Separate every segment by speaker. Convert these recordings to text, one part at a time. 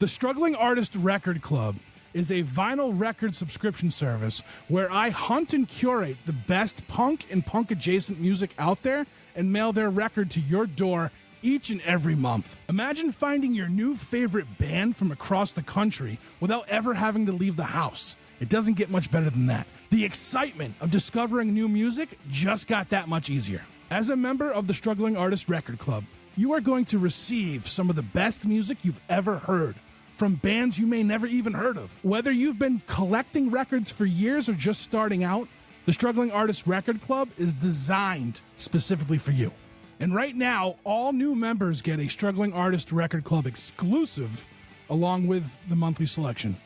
Speaker 1: The Struggling Artist Record Club is a vinyl record subscription service where I hunt and curate the best punk and punk-adjacent music out there and mail their record to your door each and every month. Imagine finding your new favorite band from across the country without ever having to leave the house. It doesn't get much better than that. The excitement of discovering new music just got that much easier. As a member of the Struggling Artist Record Club, you are going to receive some of the best music you've ever heard from bands you may never even heard of. Whether you've been collecting records for years or just starting out, the Struggling Artist Record Club is designed specifically for you. And right now, all new members get a Struggling Artist Record Club exclusive along with the monthly selection.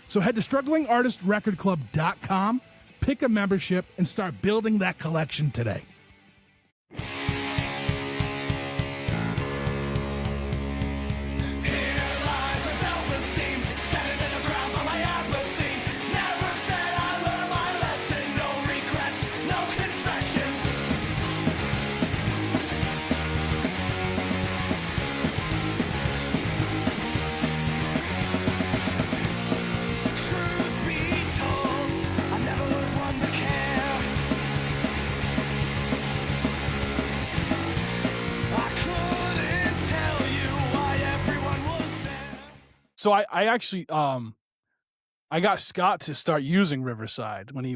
Speaker 1: So head to StrugglingArtistRecordClub.com, pick a membership, and start building that collection today. So I actually I got Scott to start using Riverside when he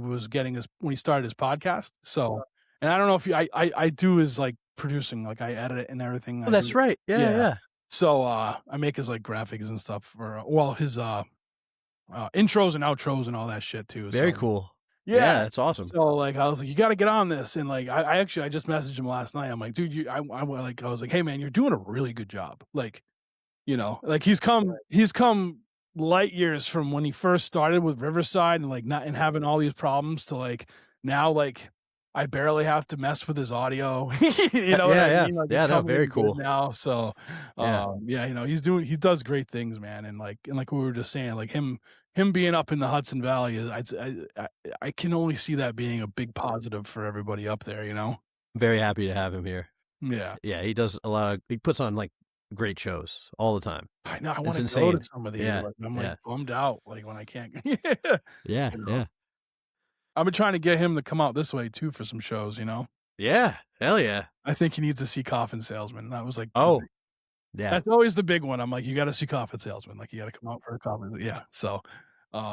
Speaker 1: started his podcast. So, and I don't know if I do his like producing, like I edit it and everything.
Speaker 2: Oh, that's right. Yeah.
Speaker 1: So I make his like graphics and stuff for his intros and outros and all that shit too.
Speaker 2: Very cool. Yeah, that's awesome.
Speaker 1: So like I was like, you got to get on this, and like I just messaged him last night. I'm like, dude, I was like, hey man, you're doing a really good job. Like, you know, like he's come light years from when he first started with Riverside and like not and having all these problems to like now, like I barely have to mess with his audio. You know, what I mean? Like,
Speaker 2: no, very cool
Speaker 1: now. So, you know, he does great things, man. And like we were just saying, like him being up in the Hudson Valley is, I can only see that being a big positive for everybody up there. You know,
Speaker 2: very happy to have him here.
Speaker 1: Yeah,
Speaker 2: he does he puts on like great shows all the time.
Speaker 1: I know. I want to go to some of these.
Speaker 2: Yeah,
Speaker 1: like, I'm like bummed out, like when I can't.
Speaker 2: Yeah.
Speaker 1: I've been trying to get him to come out this way too for some shows. You know.
Speaker 2: Yeah. Hell yeah.
Speaker 1: I think he needs to see Coffin Salesman. That was like,
Speaker 2: yeah,
Speaker 1: that's always the big one. I'm like, you got to see Coffin Salesman. Like, you got to come out for a Coffin. Yeah. So,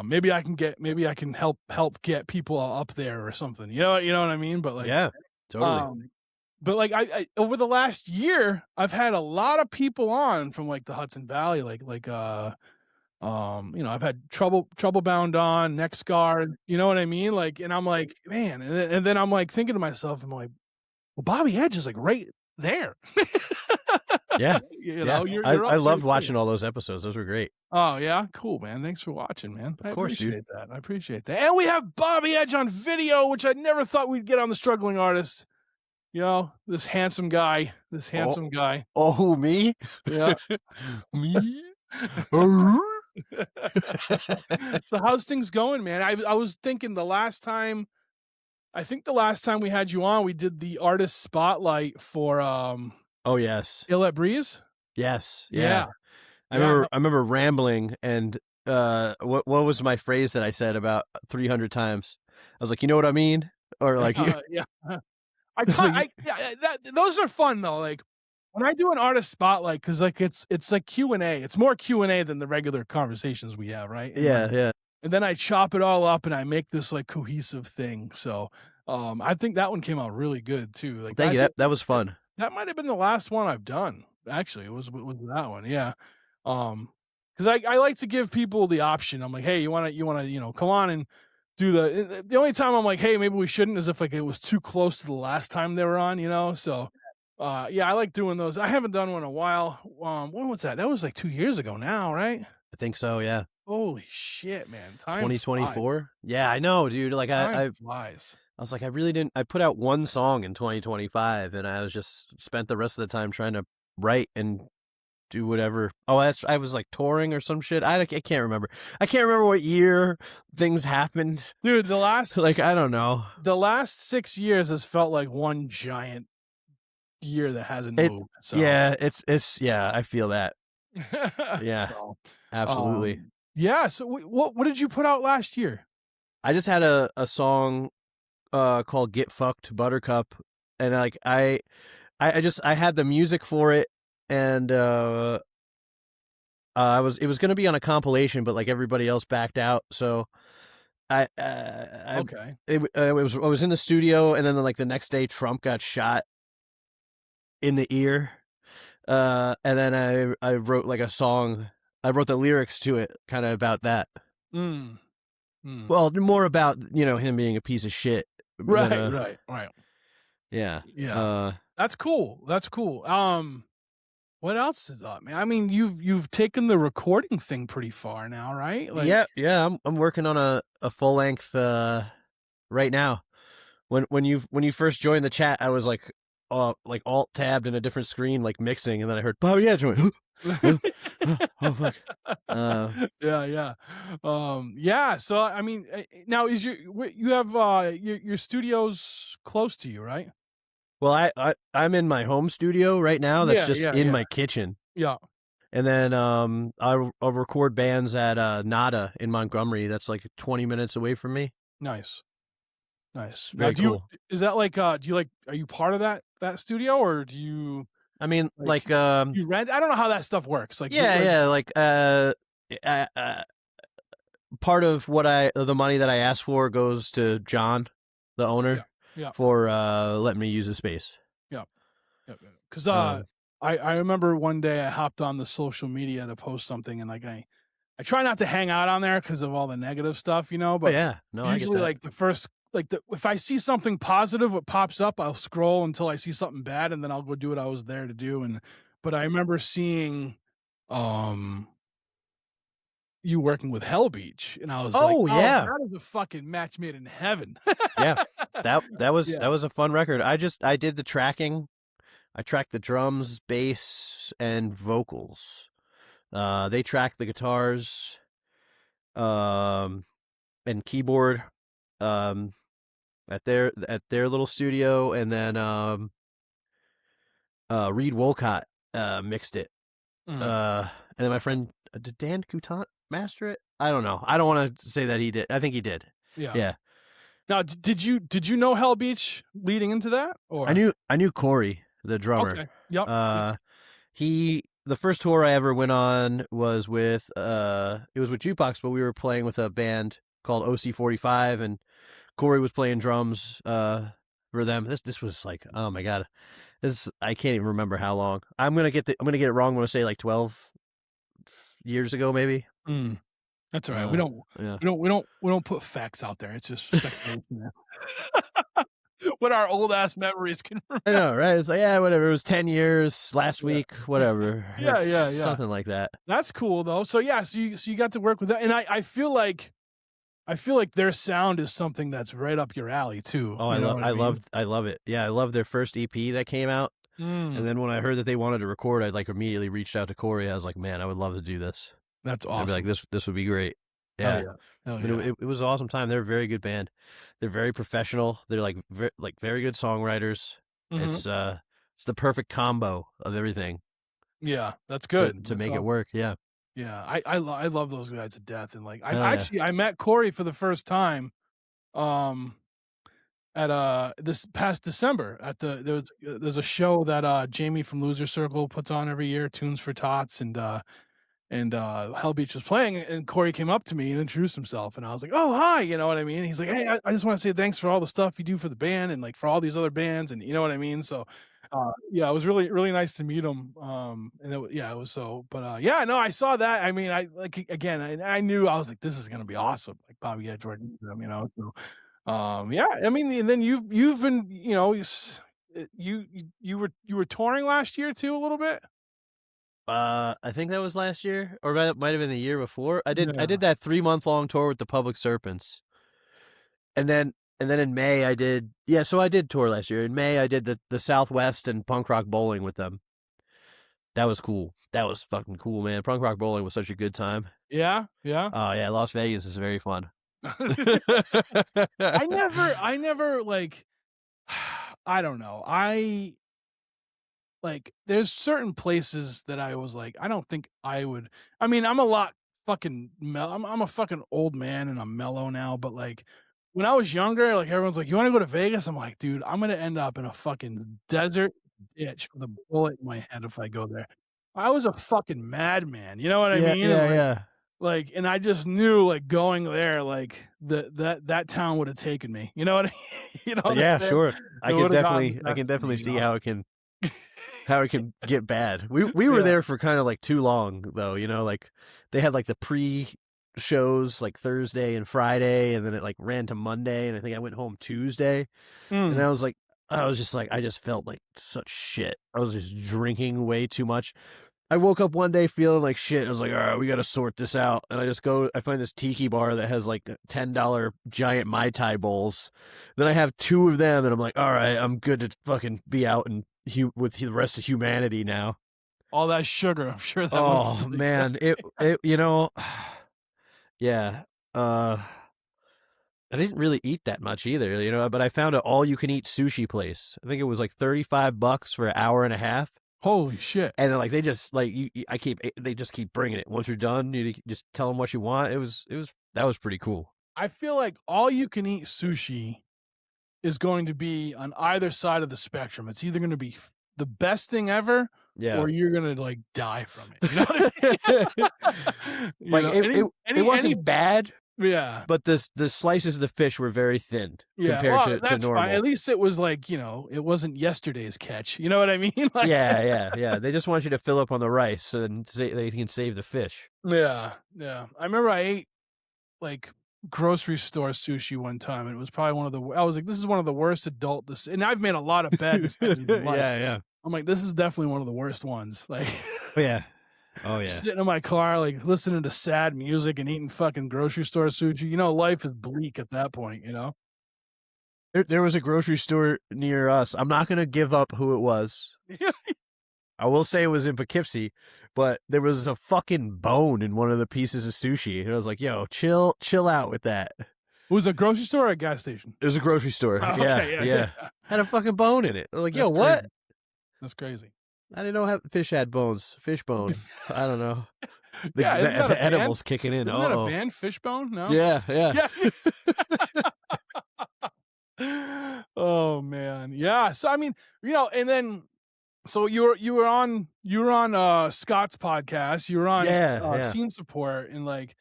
Speaker 1: maybe I can help get people up there or something. You know what I mean? But like,
Speaker 2: yeah, totally.
Speaker 1: But like I over the last year, I've had a lot of people on from like the Hudson Valley, you know, I've had Trouble Bound on, Next Guard, you know what I mean? Like, and I'm like, man, and then I'm like thinking to myself, I'm like, well, Bobby Edge is like right there.
Speaker 2: Yeah.
Speaker 1: You know,
Speaker 2: I loved watching all those episodes. Those were great.
Speaker 1: Oh yeah, cool, man. Thanks for watching, man.
Speaker 2: Of course,
Speaker 1: dude. I appreciate that. And we have Bobby Edge on video, which I never thought we'd get on the Struggling Artists. You know, this handsome guy.
Speaker 2: Oh, me?
Speaker 1: Yeah.
Speaker 2: Me?
Speaker 1: So how's things going, man? I was thinking the last time we had you on, we did the artist spotlight for
Speaker 2: oh yes,
Speaker 1: Ill at Breeze.
Speaker 2: Yes, yeah. I remember rambling, and what was my phrase that I said about 300 times? I was like, you know what I mean, or like
Speaker 1: yeah. Those are fun though. Like when I do an artist spotlight, because like it's like Q&A. It's more Q&A than the regular conversations we have, right?
Speaker 2: And
Speaker 1: And then I chop it all up and I make this like cohesive thing. So I think that one came out really good too. Like
Speaker 2: thank you. That was fun.
Speaker 1: That might have been the last one I've done. Actually, it was that one. Yeah. Because I like to give people the option. I'm like, hey, you wanna come on and do the only time I'm like, hey, maybe we shouldn't is if like it was too close to the last time they were on, you know? So, I like doing those. I haven't done one in a while. When was that? That was like 2 years ago now, right?
Speaker 2: I think so. Yeah.
Speaker 1: Holy shit, man. Time
Speaker 2: 2024.
Speaker 1: flies.
Speaker 2: Yeah, I know, dude. Like
Speaker 1: Time flies.
Speaker 2: I was like, I put out one song in 2025 and I was just spent the rest of the time trying to write and do whatever. Oh, I was like touring or some shit. I can't remember. I can't remember what year things happened.
Speaker 1: Dude, the last
Speaker 2: like I don't know.
Speaker 1: The last 6 years has felt like one giant year that hasn't moved. So.
Speaker 2: Yeah, it's I feel that. Yeah,
Speaker 1: So,
Speaker 2: absolutely.
Speaker 1: yeah. So what did you put out last year?
Speaker 2: I just had a song called "Get Fucked Buttercup," and like I had the music for it, and it was gonna be on a compilation, but like everybody else backed out, so I
Speaker 1: Okay.
Speaker 2: it was I was in the studio, and then like the next day Trump got shot in the ear, and then I wrote like a song. I wrote the lyrics to it, kind of about that.
Speaker 1: Mm, mm.
Speaker 2: Well, more about him being a piece of shit than
Speaker 1: Right,
Speaker 2: a
Speaker 1: right.
Speaker 2: yeah.
Speaker 1: Yeah. That's cool. That's cool. What else is up, man? I mean, you've taken the recording thing pretty far now, right? Like,
Speaker 2: Yeah. I'm working on a full length right now. When you first joined the chat, I was like alt tabbed in a different screen, like mixing, and then I heard Bobby Edge. I went, oh fuck.
Speaker 1: yeah. Yeah. So I mean, now is you have your studio's close to you, right?
Speaker 2: Well, I'm in my home studio right now. That's just in
Speaker 1: Yeah.
Speaker 2: my kitchen,
Speaker 1: Yeah.
Speaker 2: and then I'll record bands at Nada in Montgomery. That's like 20 minutes away from me.
Speaker 1: Nice. Now,
Speaker 2: Very cool.
Speaker 1: is that like, do you like, are you part of that studio, or do you
Speaker 2: I mean,
Speaker 1: like,
Speaker 2: like
Speaker 1: you rent? I don't know how that stuff works. Like,
Speaker 2: yeah, like part of the money that I asked for goes to John, the owner,
Speaker 1: yeah.
Speaker 2: for letting me use the space.
Speaker 1: Yeah. Because I remember one day I hopped on the social media to post something, and like I try not to hang out on there because of all the negative stuff, but
Speaker 2: yeah, no,
Speaker 1: usually
Speaker 2: I get that.
Speaker 1: like the first, like if I see something positive, what pops up, I'll scroll until I see something bad, and then I'll go do what I was there to do. But I remember seeing you working with Hell Beach, and I was like,
Speaker 2: Oh yeah,
Speaker 1: that is a fucking match made in heaven.
Speaker 2: yeah. That was
Speaker 1: Yeah.
Speaker 2: that was a fun record. I did the tracking. I tracked the drums, bass, and vocals. They tracked the guitars, and keyboard, at their little studio, and then Reed Wolcott mixed it. And then my friend, did Dan Coutant master it? I don't know. I don't want to say that he did. I think he did. Yeah.
Speaker 1: Now, did you know Hell Beach leading into that? Or
Speaker 2: I knew Corey, the drummer.
Speaker 1: Okay. Yep.
Speaker 2: The first tour I ever went on was with it was with Jukebox, but we were playing with a band called OC45, and Corey was playing drums for them. This was like, oh my god, I can't even remember how long. I'm gonna get it wrong when I say like 12 years ago, maybe.
Speaker 1: That's all right. We don't put facts out there. It's just speculation. What our old ass memories can remember.
Speaker 2: I know, right? It's like, yeah, whatever. It was 10 years last week, whatever.
Speaker 1: Yeah.
Speaker 2: Something like that.
Speaker 1: That's cool though. So yeah, so you got to work with that, and I feel like their sound is something that's right up your alley too.
Speaker 2: Oh, I love it. Yeah, I love their first EP that came out. And then when I heard that they wanted to record, I like immediately reached out to Corey. I was like, man, I would love to do this.
Speaker 1: That's awesome.
Speaker 2: I'd be like, this would be great. Yeah.
Speaker 1: Hell yeah.
Speaker 2: It was an awesome time. They're a very good band. They're very professional. They're like very good songwriters. It's the perfect combo of everything.
Speaker 1: Yeah, that's good
Speaker 2: to make it work. Yeah.
Speaker 1: Yeah, I love those guys to death, and like I met Corey for the first time, at this past December at there's a show that Jamie from Loser Circle puts on every year, Tunes for Tots, and Hell Beach was playing, and Corey came up to me and introduced himself, and I was like, oh hi, you know what I mean? He's like, hey, I just want to say thanks for all the stuff you do for the band and like for all these other bands, and you know what I mean? So yeah, it was really, really nice to meet him. And it was so, but yeah, no, I saw that. I mean, I knew, I was like, this is gonna be awesome, like Bobby Edge, Jordan, So, yeah, I mean, and then you've been, you were touring last year too a little bit.
Speaker 2: I think that was last year, or that might have been the year before. I did that 3-month-long tour with the Public Serpents, and then in May I did so I did tour last year. In May I did the Southwest and Punk Rock Bowling with them. That was cool. That was fucking cool, man. Punk Rock Bowling was such a good time.
Speaker 1: Yeah.
Speaker 2: Oh yeah, Las Vegas is very fun.
Speaker 1: I never like, I don't know. like there's certain places that I was like, I don't think I would. I mean, I'm a lot fucking I'm a fucking old man and I'm mellow now, but like when I was younger, like everyone's like, "You want to go to Vegas?" I'm like, "Dude, I'm gonna end up in a fucking desert ditch with a bullet in my head if I go there." I was a fucking madman, you know what I
Speaker 2: Yeah,
Speaker 1: mean?
Speaker 2: yeah,
Speaker 1: And
Speaker 2: yeah.
Speaker 1: like, and I just knew like going there, like that town would have taken me. You know what I you know what I'm
Speaker 2: Yeah,
Speaker 1: saying?
Speaker 2: sure.
Speaker 1: It would have gotten the
Speaker 2: I
Speaker 1: best
Speaker 2: can
Speaker 1: of me,
Speaker 2: definitely
Speaker 1: you
Speaker 2: see
Speaker 1: know?
Speaker 2: how it can get bad. We were
Speaker 1: Yeah.
Speaker 2: there for kind of like too long though, you know, like they had like the pre shows like Thursday and Friday and then it like ran to Monday and I think I went home Tuesday and
Speaker 1: Mm.
Speaker 2: I was just like I just felt like such shit. I was just drinking way too much. I woke up one day feeling like shit. I was like, all right, we got to sort this out. And I find this tiki bar that has like $10 giant Mai Tai bowls. Then I have two of them and I'm like, all right, I'm good to fucking be out and with the rest of humanity now.
Speaker 1: All that sugar, I'm sure that
Speaker 2: Oh
Speaker 1: was really
Speaker 2: man,
Speaker 1: good.
Speaker 2: you know, yeah. Uh, I didn't really eat that much either, you know, but I found an all you can eat sushi place. I think it was like $35 for an hour and a half.
Speaker 1: Holy shit.
Speaker 2: And then like they just like they just keep bringing it. Once you're done, you just tell them what you want. That was pretty cool.
Speaker 1: I feel like all you can eat sushi is going to be on either side of the spectrum. It's either going to be the best thing ever
Speaker 2: Yeah.
Speaker 1: or you're going to like die from it. You know what I mean? You
Speaker 2: Like
Speaker 1: know,
Speaker 2: it wasn't bad,
Speaker 1: yeah.
Speaker 2: but the slices of the fish were very thin
Speaker 1: Yeah,
Speaker 2: compared
Speaker 1: well,
Speaker 2: to
Speaker 1: that's
Speaker 2: normal.
Speaker 1: fine. At least it was like, you know, it wasn't yesterday's catch. You know what I mean? Like,
Speaker 2: Yeah. They just want you to fill up on the rice so then they can save the fish.
Speaker 1: yeah. I remember I ate like grocery store sushi one time, and it was probably one of the. I was like, this is one of the worst adult. And I've made a lot of bad decisions in life.
Speaker 2: Yeah.
Speaker 1: I'm like, this is definitely one of the worst ones. Like,
Speaker 2: Oh yeah.
Speaker 1: sitting in my car, like listening to sad music and eating fucking grocery store sushi. You know, life is bleak at that point. You know.
Speaker 2: There was a grocery store near us. I'm not gonna give up who it was. I will say it was in Poughkeepsie, but there was a fucking bone in one of the pieces of sushi. And I was like, yo, chill out with that.
Speaker 1: It was a grocery store or a gas station?
Speaker 2: It was a grocery store.
Speaker 1: Oh,
Speaker 2: Yeah,
Speaker 1: okay,
Speaker 2: yeah. Had a fucking bone in it. I was like, yo,
Speaker 1: That's
Speaker 2: what?
Speaker 1: crazy. That's crazy.
Speaker 2: I didn't know fish had bones. Fish bone. I don't know. The,
Speaker 1: Yeah, isn't that
Speaker 2: the
Speaker 1: a
Speaker 2: edibles kicking in.
Speaker 1: Isn't that a band? Fishbone? No.
Speaker 2: Yeah.
Speaker 1: Yeah. Oh man. Yeah. So I mean, you know, and then so you were on Scott's podcast. You were on
Speaker 2: Yeah.
Speaker 1: Scene Support, and like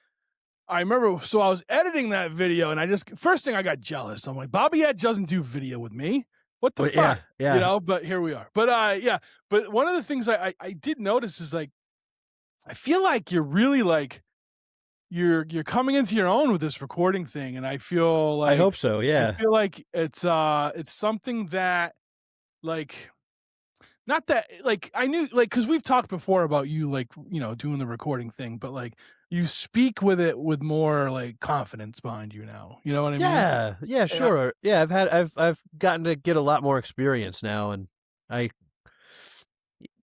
Speaker 1: I remember. So I was editing that video, and first thing I got jealous. I'm like, Bobby Ed doesn't do video with me. What the fuck?
Speaker 2: Yeah.
Speaker 1: You know. But here we are. But yeah. But one of the things I did notice is like, I feel like you're really like. You're coming into your own with this recording thing, and I feel like
Speaker 2: I hope so. Yeah.
Speaker 1: I feel like it's something that like not that like I knew like because we've talked before about you like you know doing the recording thing, but like you speak with it with more like confidence behind you now. You know what I mean?
Speaker 2: Yeah, sure. Yeah, I've gotten to get a lot more experience now, and I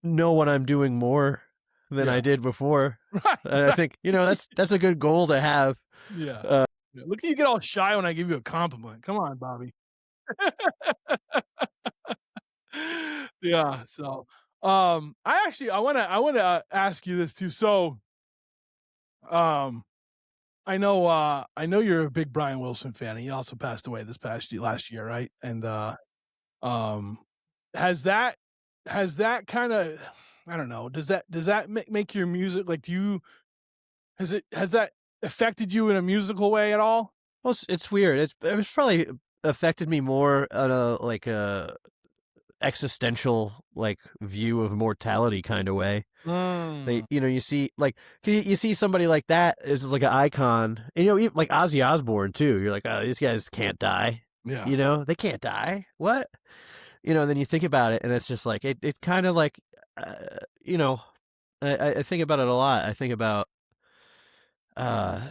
Speaker 2: know what I'm doing more than I did before.
Speaker 1: Right.
Speaker 2: And I think, you know, that's a good goal to have.
Speaker 1: Yeah. Look at you get all shy when I give you a compliment. Come on, Bobby. Yeah. So, I want to ask you this too. So, I know you're a big Brian Wilson fan. He also passed away last year, right? And um, has that kind of I don't know. Does that make your music like? Has that affected you in a musical way at all?
Speaker 2: Well, it's weird. It's probably affected me more on a existential like view of mortality kind of way. They, you know, you see somebody like that is like an icon, and you know, even like Ozzy Osbourne too. You're like, oh, these guys can't die.
Speaker 1: Yeah.
Speaker 2: You know, they can't die. What? You know, and then you think about it, and it's just like it kind of like, you know, I think about it a lot. I think about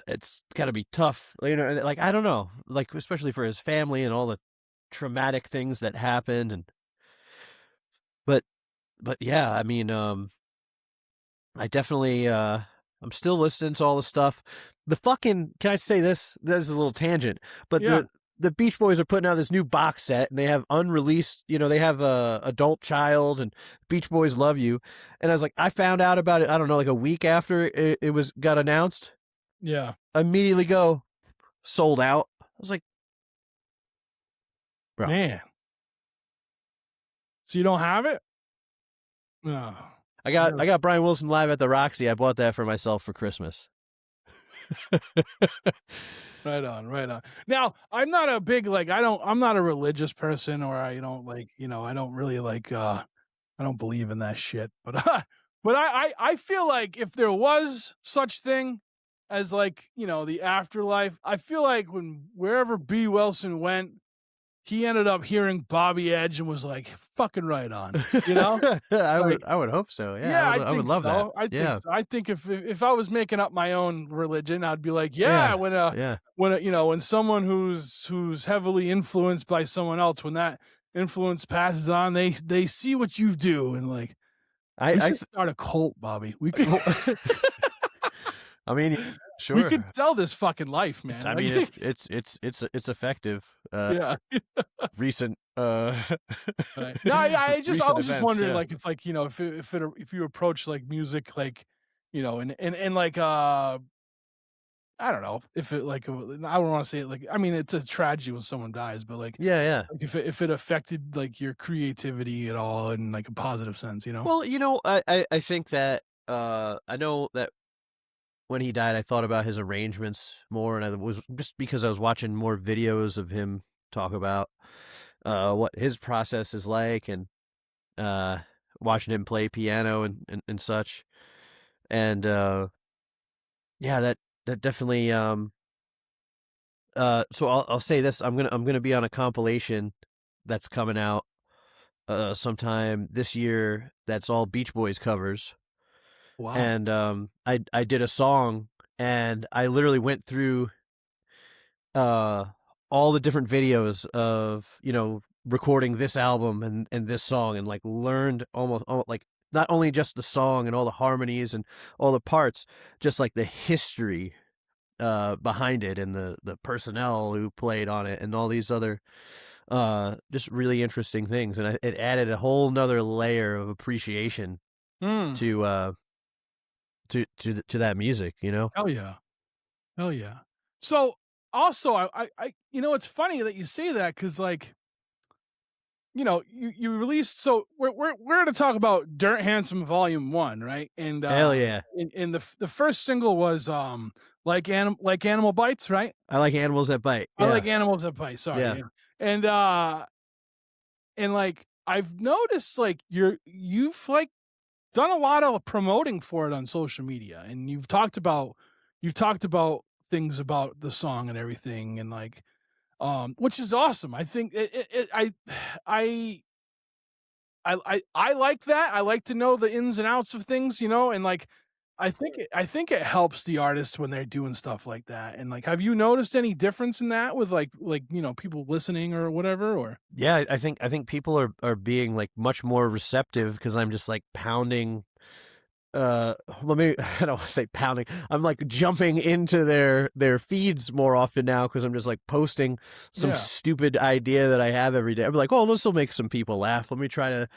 Speaker 2: it's got to be tough, you know, and like I don't know, like especially for his family and all the traumatic things that happened, and but yeah, I mean, I definitely I'm still listening to all the stuff. The fucking, can I say this? This is a little tangent, but
Speaker 1: Yeah.
Speaker 2: the Beach Boys are putting out this new box set, and they have unreleased, they have Adult Child and Beach Boys Love You. And I was like, I found out about it, I don't know, like a week after it got announced.
Speaker 1: Yeah.
Speaker 2: Immediately sold out. I was like, bro.
Speaker 1: Man. So you don't have it? No.
Speaker 2: I got Brian Wilson live at the Roxy. I bought that for myself for Christmas.
Speaker 1: Right on. Now, I'm not a big, I'm not a religious person, or I don't I don't really I don't believe in that shit. But I feel like if there was such thing as the afterlife, I feel like wherever B. Wilson went, he ended up hearing Bobby Edge and was like, fucking right on,
Speaker 2: I would hope so. Yeah, I would love that.
Speaker 1: I think so. I think if I was making up my own religion, I'd be like, when someone who's heavily influenced by someone else, when that influence passes on, they see what you do, and we should start a cult, Bobby. We could.
Speaker 2: I mean, sure.
Speaker 1: We could sell this fucking life, man.
Speaker 2: I mean, it's effective.
Speaker 1: Yeah.
Speaker 2: Recent.
Speaker 1: Right. No, I was
Speaker 2: events,
Speaker 1: just wondering, if you approach music, I don't know if it I don't want to say it I mean, it's a tragedy when someone dies, but
Speaker 2: yeah.
Speaker 1: If it affected your creativity at all in a positive sense,
Speaker 2: Well, I think that I know that when he died, I thought about his arrangements more, and I was just because I was watching more videos of him talk about what his process is like, and watching him play piano and such, and that definitely so I'll say this: I'm gonna be on a compilation that's coming out sometime this year. That's all Beach Boys covers.
Speaker 1: Wow.
Speaker 2: And I did a song, and I literally went through all the different videos of recording this album and this song, and learned almost not only just the song and all the harmonies and all the parts, just the history behind it, and the personnel who played on it, and all these other just really interesting things, and it added a whole nother layer of appreciation to that music,
Speaker 1: Hell yeah. So also, I it's funny that you say that, because you released. So we're going to talk about Dirt Handsome Volume 1, right? And
Speaker 2: hell yeah.
Speaker 1: And the first single was like Animal Bites, right?
Speaker 2: I like animals that bite.
Speaker 1: I like animals that bite. Sorry.
Speaker 2: Yeah.
Speaker 1: And I've noticed you've done a lot of promoting for it on social media, and you've talked about things about the song and everything, and which is awesome. I think I like that. I like to know the ins and outs of things, and I think it helps the artists when they're doing stuff like that. And have you noticed any difference in that with people listening or whatever? Or
Speaker 2: yeah, I think people are being much more receptive, because I'm just pounding. Well, maybe I don't want to say pounding. I'm jumping into their feeds more often now, because I'm just posting some stupid idea that I have every day. I'm like, oh, this will make some people laugh. Let me try to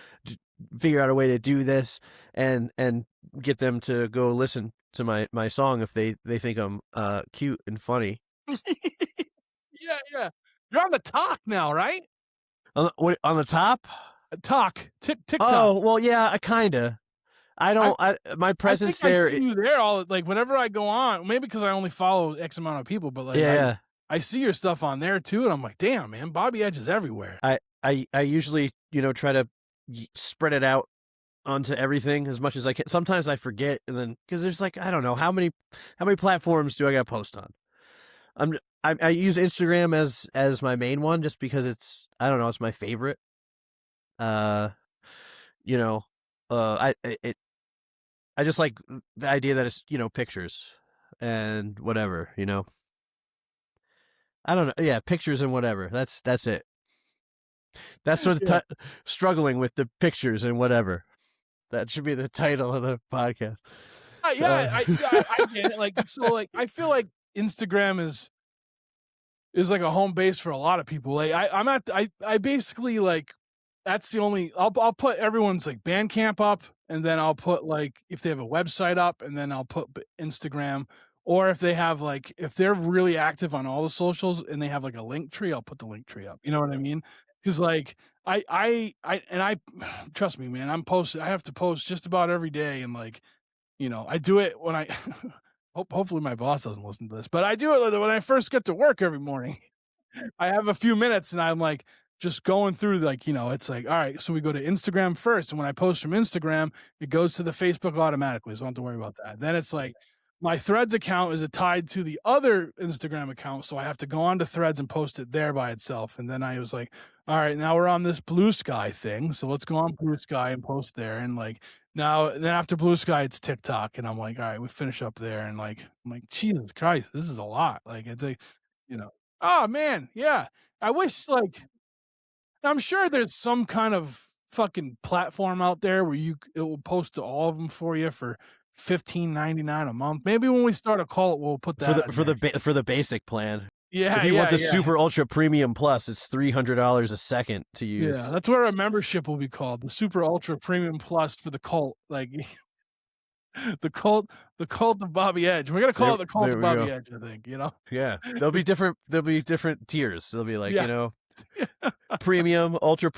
Speaker 2: figure out a way to do this, and get them to go listen to my song if they think I'm cute and funny.
Speaker 1: Yeah. You're on the talk now, right?
Speaker 2: On the top?
Speaker 1: TikTok.
Speaker 2: Oh, well, yeah, I kinda. My presence there.
Speaker 1: I see you there all whenever I go on. Maybe because I only follow X amount of people, but
Speaker 2: yeah.
Speaker 1: I see your stuff on there too, and I'm like, damn, man, Bobby Edge is everywhere.
Speaker 2: I usually try to spread it out onto everything as much as I can. Sometimes I forget, and then because there's I don't know how many platforms do I got to post on. I use Instagram as my main one, just because it's my favorite. I just like the idea that it's pictures and whatever. I don't know. Yeah, pictures and whatever. That's it. That's sort of struggling with the pictures and whatever. That should be the title of the podcast.
Speaker 1: I get it. So I feel like Instagram is is like a home base for a lot of people. Like I basically like that's the only I'll put everyone's like Bandcamp up, and then I'll put like if they have a website up, and then I'll put Instagram, or if they have like if they're really active on all the socials and they have like a link tree, I'll put the link tree up. You know what I mean? Because like I trust me, man. I have to post just about every day, and like I do it when I hopefully my boss doesn't listen to this, but I do it when I first get to work every morning. I have a few minutes and I'm like just going through like, it's like, all right, so we go to Instagram first. And when I post from Instagram, it goes to the Facebook automatically. So I don't have to worry about that. Then it's like my Threads account is tied to the other Instagram account. So I have to go on to Threads and post it there by itself. And then I was like, all right, now we're on this Blue Sky thing. So let's go on Blue Sky and post there. And like now, then after Blue Sky, it's TikTok. And I'm like, all right, we finish up there. And like, I'm like, Jesus Christ, this is a lot. Like it's like, oh man, yeah. I wish like I'm sure there's some kind of fucking platform out there where it will post to all of them for you for $15.99 a month. Maybe when we start a cult, we'll put that
Speaker 2: for the basic plan.
Speaker 1: Yeah,
Speaker 2: if you want the super ultra premium plus, it's $300 a second to use.
Speaker 1: Yeah, that's where a membership will be called, the super ultra premium plus for the cult. Like the cult of Bobby Edge. We're gonna call it the cult of Bobby Edge, I think.
Speaker 2: Yeah, there'll be different tiers. There'll be like premium, ultra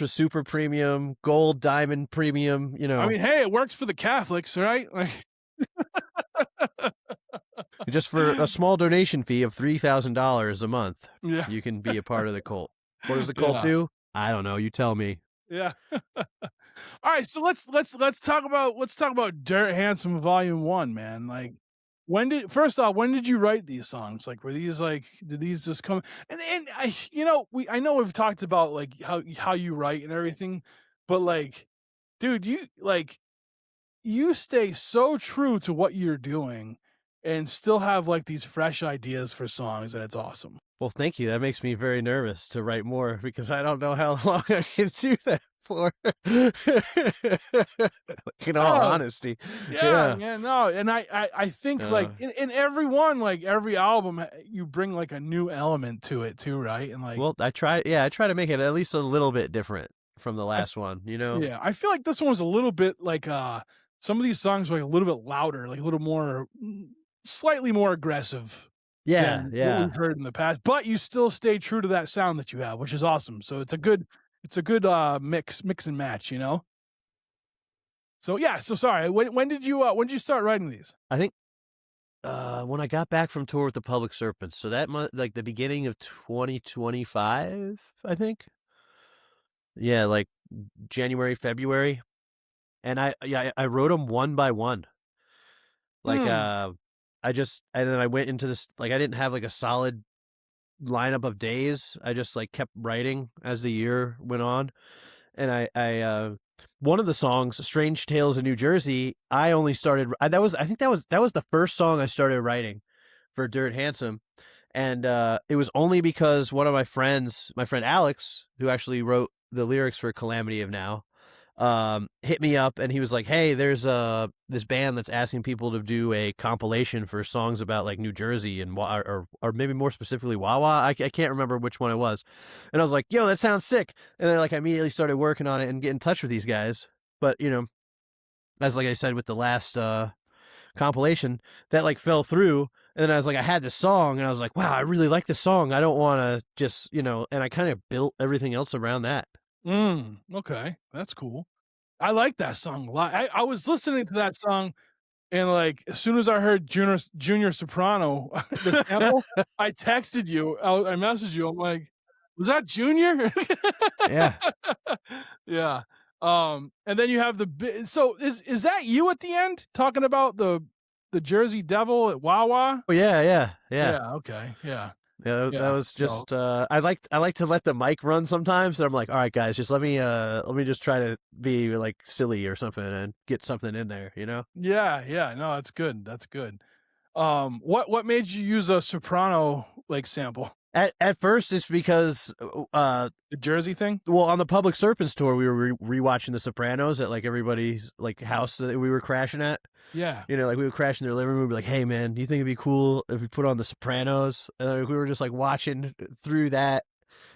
Speaker 2: super premium, gold, diamond premium.
Speaker 1: I mean, hey, it works for the Catholics, right? Like
Speaker 2: just for a small donation fee of $3,000 a month,
Speaker 1: yeah,
Speaker 2: you can be a part of the cult. What does the cult do? I don't know. You tell me.
Speaker 1: Yeah. All right, so let's talk about Dirt Handsome Volume 1, man. Like when did you write these songs? Like were these like did these just come and I know we've talked about like how you write and everything, but like dude, you stay so true to what you're doing and still have like these fresh ideas for songs, and it's awesome.
Speaker 2: Well, thank you. That makes me very nervous to write more because I don't know how long I can do that for. In all honesty.
Speaker 1: Yeah, no. And I think like in every one, like every album, you bring like a new element to it too, right? And like,
Speaker 2: well, I try to make it at least a little bit different from the last one,
Speaker 1: Yeah, I feel like this one was a little bit like some of these songs were like a little bit louder, like a little more, slightly more aggressive.
Speaker 2: Yeah.
Speaker 1: What we've heard in the past, but you still stay true to that sound that you have, which is awesome. So it's a good mix and match, So yeah, so sorry. When did you start writing these?
Speaker 2: I think when I got back from tour with the Public Serpents, so that like the beginning of 2025, I think. Yeah, like January, February, and I wrote them one by one. Like and then I went into this, like I didn't have like a solid lineup of days. I just like kept writing as the year went on. And I one of the songs, Strange Tales of New Jersey, I only started, I think that was the first song I started writing for Dirt Handsome. And it was only because one of my friend Alex, who actually wrote the lyrics for Calamity of Now, hit me up and he was like, hey, there's this band that's asking people to do a compilation for songs about like New Jersey and or maybe more specifically Wawa. I can't remember which one it was. And I was like, yo, that sounds sick. And then like I immediately started working on it and get in touch with these guys. But as like I said with the last compilation, that like fell through. And then I was like, I had this song and I was like, wow, I really like this song. I don't want to just, and I kind of built everything else around that.
Speaker 1: Okay, that's cool. I like that song a lot. I was listening to that song, and like as soon as I heard Junior Soprano, the sample, I texted you. I messaged you. I'm like, was that Junior?
Speaker 2: Yeah,
Speaker 1: yeah. And then you have so is that you at the end talking about the Jersey Devil at Wawa?
Speaker 2: Oh yeah.
Speaker 1: Okay, yeah.
Speaker 2: Yeah, that was just I like to let the mic run sometimes, and I'm like, all right, guys, just let me just try to be like silly or something and get something in there,
Speaker 1: Yeah, no, that's good. What made you use a soprano like sample?
Speaker 2: At first, it's because
Speaker 1: The Jersey thing?
Speaker 2: well, on the Public Serpents tour, we were rewatching The Sopranos at like everybody's like house that we were crashing at.
Speaker 1: Yeah.
Speaker 2: You know, like we would crash in their living room, and be like, "Hey, man, do you think it'd be cool if we put on The Sopranos?" And like, we were just like watching through that.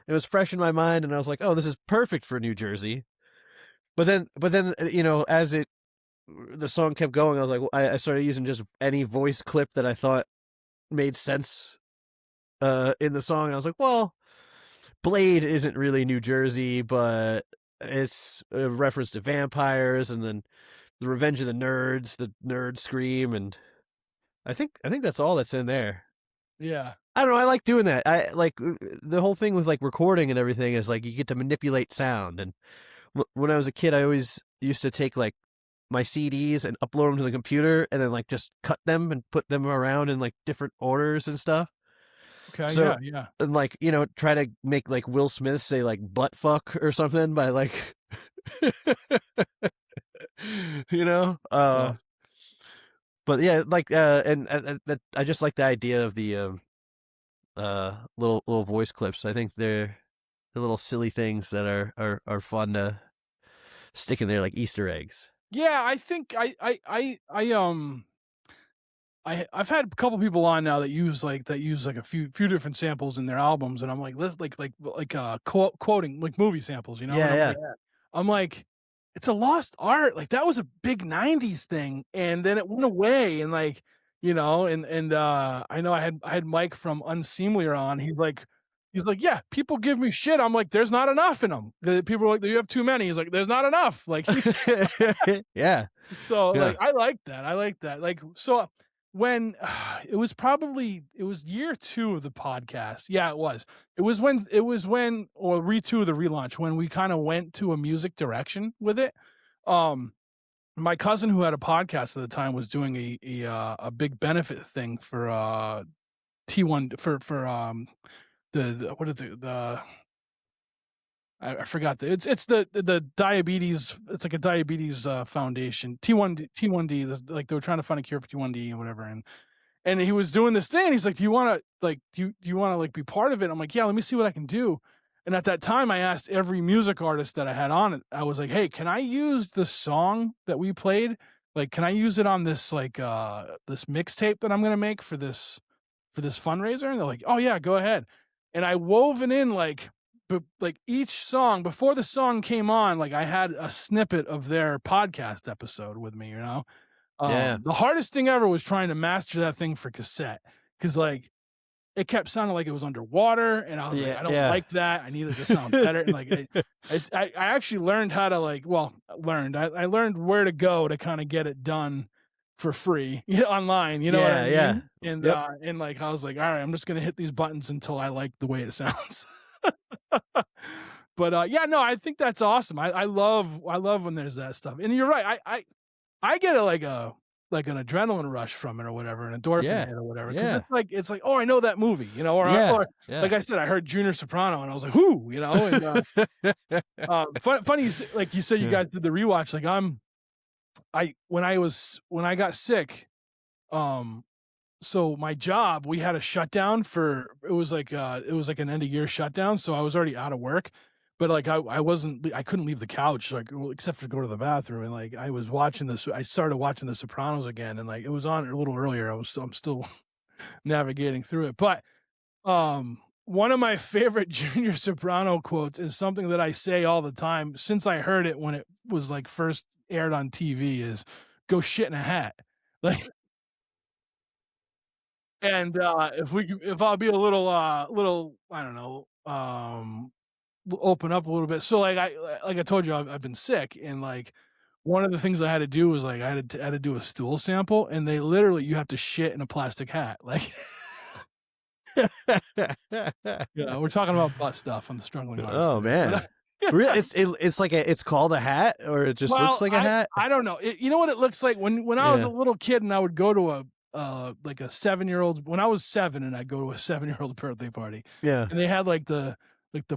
Speaker 2: It was fresh in my mind, and I was like, "Oh, this is perfect for New Jersey." But then, you know, as the song kept going, I was like, I started using just any voice clip that I thought made sense in the song. And I was like, well, Blade isn't really New Jersey, but it's a reference to vampires, and then the Revenge of the Nerds, the nerd scream, and I think that's all that's in there.
Speaker 1: Yeah.
Speaker 2: I don't know. I like doing that. I like the whole thing with like recording and everything is like you get to manipulate sound. And when I was a kid, I always used to take like my CDs and upload them to the computer, and then like just cut them and put them around in like different orders and stuff.
Speaker 1: Okay.
Speaker 2: So,
Speaker 1: Yeah.
Speaker 2: and like, you know, try to make like Will Smith say like butt fuck or something by like, you know,
Speaker 1: That's awesome.
Speaker 2: but yeah, like, and I just like the idea of the little voice clips. I think they're the little silly things that are fun to stick in there like Easter eggs.
Speaker 1: Yeah, I think I've had a couple people on now that use like a few different samples in their albums, and I'm like, let's quoting like movie samples, you know? And
Speaker 2: Yeah,
Speaker 1: I'm like, it's a lost art. Like that was a big '90s thing, and then it went away, and like, you know, and I know I had Mike from Unseemly on. He's like, yeah, people give me shit. I'm like, there's not enough in them. People are like, you have too many. He's like, there's not enough. Like,
Speaker 2: yeah.
Speaker 1: so
Speaker 2: Yeah.
Speaker 1: like, I like that. Like, so when it was year 2 of the podcast. Yeah, it was. It was when or re2 of the relaunch, when we kind of went to a music direction with it. My cousin who had a podcast at the time was doing a big benefit thing for T1 for the what is it, I forgot it's the diabetes. It's like a diabetes foundation. T1D. Like they were trying to find a cure for T1D and whatever. And he was doing this thing. And he's like, "Do you want to like do you want to like be part of it?" I'm like, "Yeah, let me see what I can do." And at that time, I asked every music artist that I had on it. I was like, "Hey, can I use the song that we played? Like, can I use it on this like this mixtape that I'm gonna make for this fundraiser?" And they're like, "Oh yeah, go ahead." And I woven in like each song before the song came on, like I had a snippet of their podcast episode with me, you know?
Speaker 2: Yeah.
Speaker 1: The hardest thing ever was trying to master that thing for cassette. Cause like it kept sounding like it was underwater. And I was like, I don't like that. I needed to sound better. And like, I actually learned how to like, I learned where to go to kind of get it done for free online, you know what I mean? And, and like, I was like, all right, I'm just going to hit these buttons until I like the way it sounds. But yeah, no, I think that's awesome. I love when there's that stuff. And you're right. I get like an adrenaline rush from it or whatever, an endorphin hit or whatever. Because it's like, oh, I know that movie, you know, or like I said, I heard Junior Soprano and I was like, who, you know, and funny, like you said, you guys did the rewatch. Like when I got sick, so my job, we had a shutdown it was like an end of year shutdown. So I was already out of work, but like I couldn't leave the couch, like except for go to the bathroom. And like I started watching The Sopranos again, and like it was on a little earlier. I'm still navigating through it. But one of my favorite Junior Soprano quotes is something that I say all the time since I heard it when it was like first aired on TV is "Go shit in a hat." Like, and if I'll be a little I don't know, open up a little bit. So like I told you, I've been sick, and like one of the things I had to do was like I had to do a stool sample, and they literally, you have to shit in a plastic hat. Like, you know, we're talking about butt stuff on the Struggling Artist.
Speaker 2: Oh man. Really? It's like it's called a hat, or it just looks like a hat?
Speaker 1: I don't know. You know what it looks like when I was a little kid and I would go to a 7-year-old, when I was 7 and I'd go to a 7-year-old birthday party.
Speaker 2: Yeah.
Speaker 1: And they had like the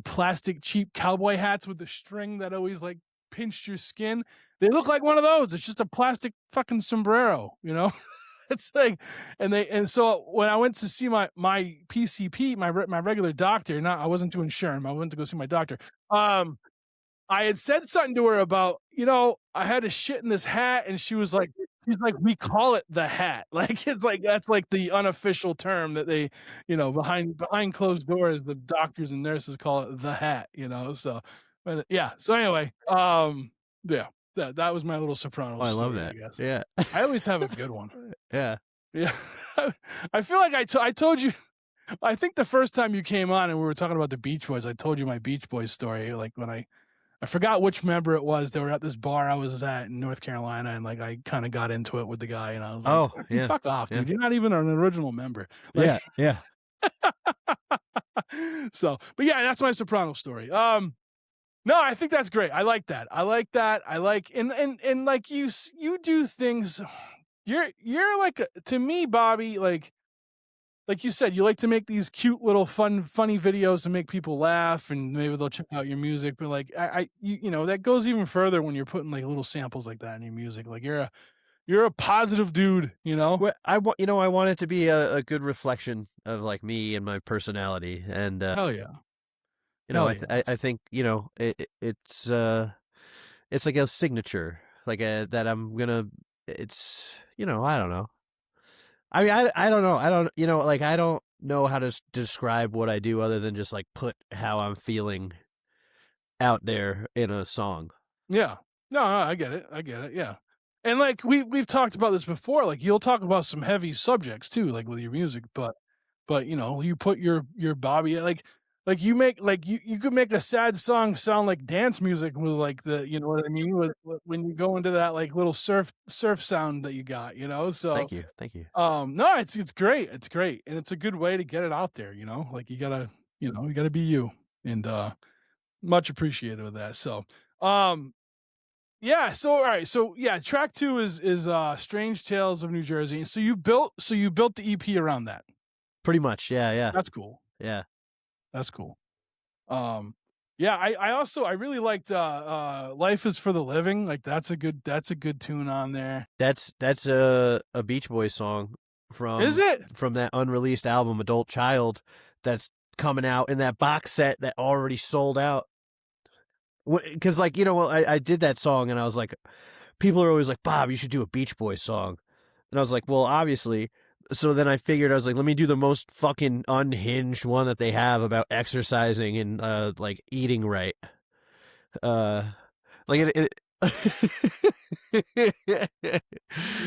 Speaker 1: plastic cheap cowboy hats with the string that always like pinched your skin. They look like one of those. It's just a plastic fucking sombrero, you know? It's like, and so when I went to see my PCP, my regular doctor, not I wasn't doing Sherm, I went to go see my doctor. I had said something to her about, I had a shit in this hat, and she's like, we call it the hat. Like, it's like, that's like the unofficial term that they, behind closed doors, the doctors and nurses call it the hat, so, but yeah. So anyway, yeah, that was my little soprano
Speaker 2: I
Speaker 1: story,
Speaker 2: love that.
Speaker 1: I guess.
Speaker 2: Yeah.
Speaker 1: I always have a good one.
Speaker 2: Yeah.
Speaker 1: Yeah. I feel like I told you, I think the first time you came on and we were talking about the Beach Boys, I told you my Beach Boys story. Like when I forgot which member it was. They were at this bar I was at in North Carolina, and like I kind of got into it with the guy, and I was like,
Speaker 2: Oh, yeah.
Speaker 1: Fuck off, dude.
Speaker 2: Yeah.
Speaker 1: You're not even an original member." Like,
Speaker 2: Yeah.
Speaker 1: So, but yeah, that's my soprano story. No, I think that's great. I like that. I like and like you do things. You're like, to me, Bobby, like you said, you like to make these cute little funny videos to make people laugh, and maybe they'll check out your music. But like, that goes even further when you're putting like little samples like that in your music. Like you're a positive dude,
Speaker 2: Well, I want it to be a good reflection of like me and my personality, and
Speaker 1: Hell yeah.
Speaker 2: I think it's like a signature, like that I'm gonna. It's I don't know. I mean, I don't know. I don't I don't know how to describe what I do other than just like put how I'm feeling out there in a song.
Speaker 1: Yeah. No, I get it. Yeah. And like we've talked about this before. Like you'll talk about some heavy subjects too, like with your music, but you put your Bobby, like you make, like you could make a sad song sound like dance music with like the, you know what I mean, with when you go into that like little surf sound that you got, so
Speaker 2: Thank you.
Speaker 1: no, it's great, and it's a good way to get it out there, like you gotta be you, and much appreciated with that. So yeah, so all right, so yeah, track 2 is Strange Tales of New Jersey. So you built the EP around that.
Speaker 2: Pretty much, yeah.
Speaker 1: That's cool.
Speaker 2: Yeah.
Speaker 1: That's cool. Yeah, I really liked Life is for the Living. Like that's a good tune on there.
Speaker 2: That's a Beach Boys song from
Speaker 1: Is it?
Speaker 2: From that unreleased album Adult Child that's coming out in that box set that already sold out. Because like I did that song and I was like, people are always like, Bob, you should do a Beach Boys song, and I was like, well, obviously. So then I figured, I was like, let me do the most fucking unhinged one that they have about exercising and like eating right. Like it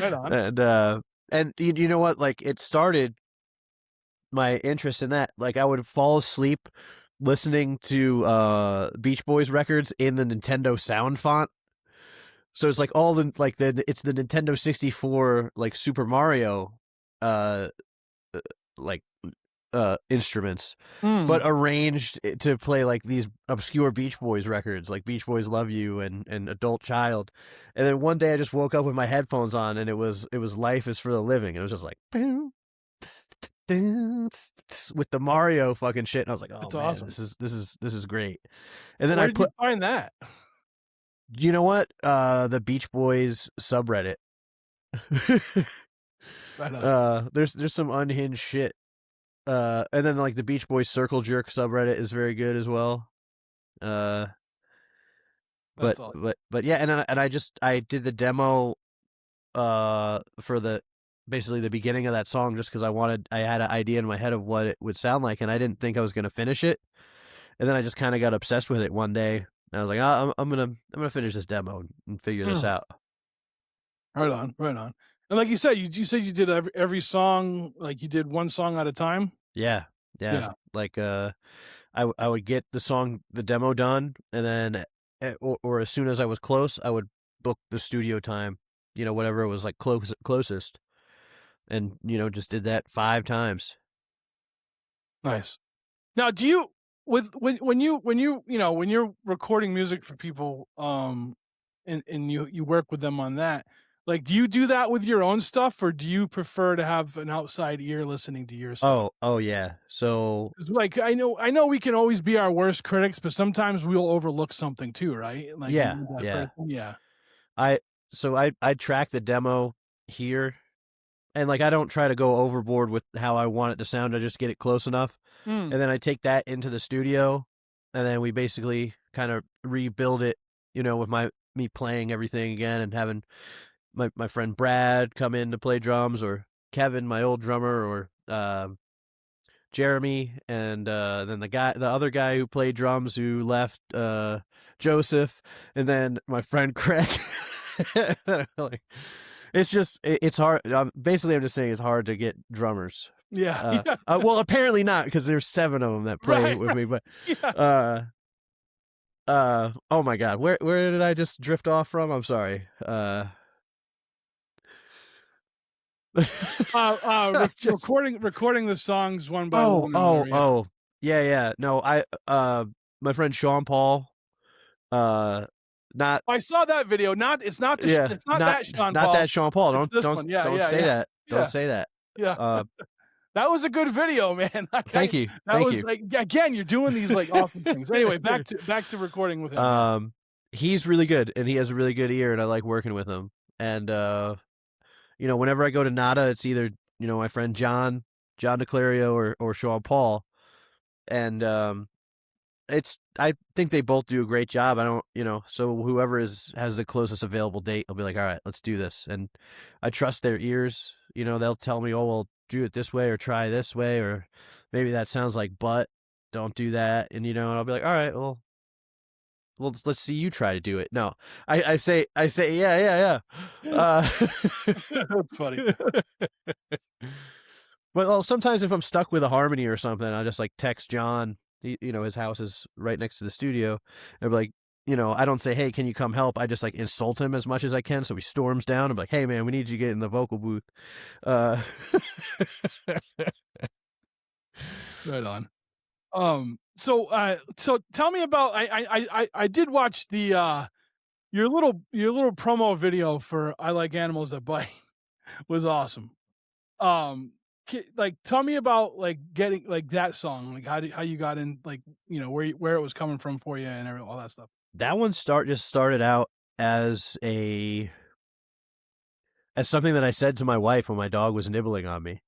Speaker 1: Right on.
Speaker 2: And you know what? Like it started my interest in that. Like I would fall asleep listening to Beach Boys records in the Nintendo sound font. So it's like all the it's the Nintendo 64 like Super Mario instruments, but arranged to play like these obscure Beach Boys records, like Beach Boys Love You and Adult Child. And then one day I just woke up with my headphones on, and it was Life is for the Living. It was just like with the Mario fucking shit, and I was like, oh,
Speaker 1: that's
Speaker 2: man,
Speaker 1: awesome.
Speaker 2: This is great. And then
Speaker 1: Where did you find that?
Speaker 2: You know what? The Beach Boys subreddit. There's some unhinged shit. And then like the Beach Boys Circle Jerk subreddit is very good as well. But yeah, and I did the demo for basically the beginning of that song just because I had an idea in my head of what it would sound like, and I didn't think I was gonna finish it. And then I just kind of got obsessed with it one day. And I was like, oh, I'm gonna finish this demo and figure this out.
Speaker 1: Right on. And like you said, you said you did every song, like you did one song at a time.
Speaker 2: Yeah. Like I would get the demo done, and then or as soon as I was close, I would book the studio time. Whatever was like closest, and just did that 5 times.
Speaker 1: Nice. Now, do you when you're recording music for people, and you work with them on that, like, do you do that with your own stuff, or do you prefer to have an outside ear listening to your stuff?
Speaker 2: Oh yeah. So
Speaker 1: like, I know we can always be our worst critics, but sometimes we'll overlook something too, right? Like,
Speaker 2: yeah. I track the demo here, and like I don't try to go overboard with how I want it to sound. I just get it close enough, and then I take that into the studio, and then we basically kind of rebuild it, with me playing everything again and having my friend Brad come in to play drums, or Kevin, my old drummer, or Jeremy, and then the other guy who played drums who left, Joseph, and then my friend Craig. Like, it's hard. Basically, I'm just saying it's hard to get drummers.
Speaker 1: Yeah.
Speaker 2: Well, apparently not, because there's 7 of them that play with me. But oh my God, where did I just drift off from? I'm sorry.
Speaker 1: Recording the songs one by one.
Speaker 2: Yeah. No, my friend Sean Paul. Not.
Speaker 1: I saw that video. It's not that Sean Paul.
Speaker 2: Not that Sean Paul. Don't say that. Don't say that.
Speaker 1: Yeah. That was a good video, man.
Speaker 2: Thank you.
Speaker 1: Like, again, you're doing these like awesome things. Anyway, back to recording with him.
Speaker 2: He's really good, and he has a really good ear, and I like working with him. And whenever I go to Nada, it's either my friend John DeClario or Sean Paul, and I think they both do a great job. I don't, so whoever has the closest available date, I'll be like, all right, let's do this. And I trust their ears. They'll tell me, oh, well, do it this way or try this way, or maybe that sounds like butt. Don't do that. And, I'll be like, all right, well, let's see you try to do it. No, I say, yeah.
Speaker 1: That's funny.
Speaker 2: Well, sometimes if I'm stuck with a harmony or something, I'll just like text John. His house is right next to the studio. And I'll be like, I don't say, hey, can you come help? I just like insult him as much as I can. So he storms down. I'm like, hey man, we need you to get in the vocal booth.
Speaker 1: Right on. So tell me about, I did watch the, your little promo video for I Like Animals That Bite was awesome. Like, tell me about like getting like that song, like how you got in, like, where it was coming from for you and all that stuff.
Speaker 2: That one just started out as something that I said to my wife when my dog was nibbling on me.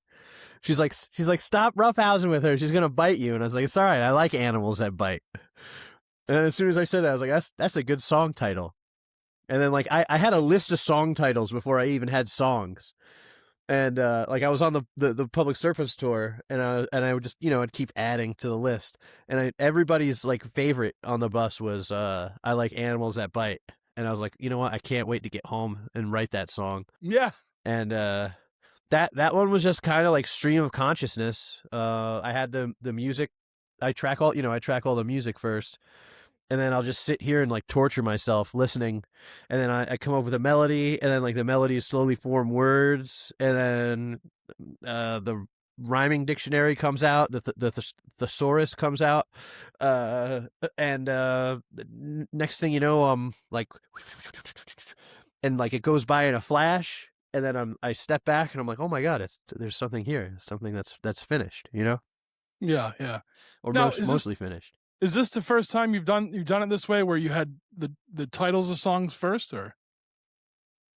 Speaker 2: She's like, stop roughhousing with her. She's going to bite you. And I was like, it's all right. I like animals that bite. And then as soon as I said that, I was like, that's a good song title. And then like, I had a list of song titles before I even had songs. And like I was on the Public Surface tour, and I would just I'd keep adding to the list, and everybody's like favorite on the bus was I Like Animals That Bite, and I was like, you know what, I can't wait to get home and write that song.
Speaker 1: Yeah.
Speaker 2: And that one was just kind of like stream of consciousness. I had the music, I track all the music first. And then I'll just sit here and like torture myself listening, and then I come up with a melody, and then like the melodies slowly form words, and then the rhyming dictionary comes out, the thesaurus comes out, and next thing you know, I'm like, and like it goes by in a flash, and then I step back and I'm like, oh my God, there's something here, something that's finished,
Speaker 1: Yeah.
Speaker 2: Or
Speaker 1: now,
Speaker 2: mostly finished.
Speaker 1: Is this the first time you've done it this way, where you had the titles of songs first, or?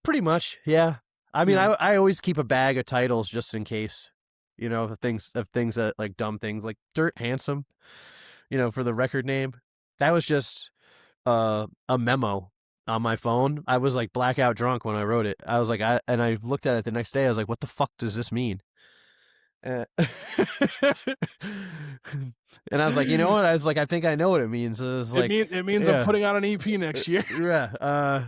Speaker 2: Pretty much, yeah. I mean, I always keep a bag of titles just in case, of things that like dumb things like Dirt Handsome, for the record name. That was just a memo on my phone. I was like blackout drunk when I wrote it. I was like, I looked at it the next day. I was like, what the fuck does this mean? And I was like, you know what? I was like, I think I know what it means.
Speaker 1: It means I'm putting out an EP next year.
Speaker 2: Yeah.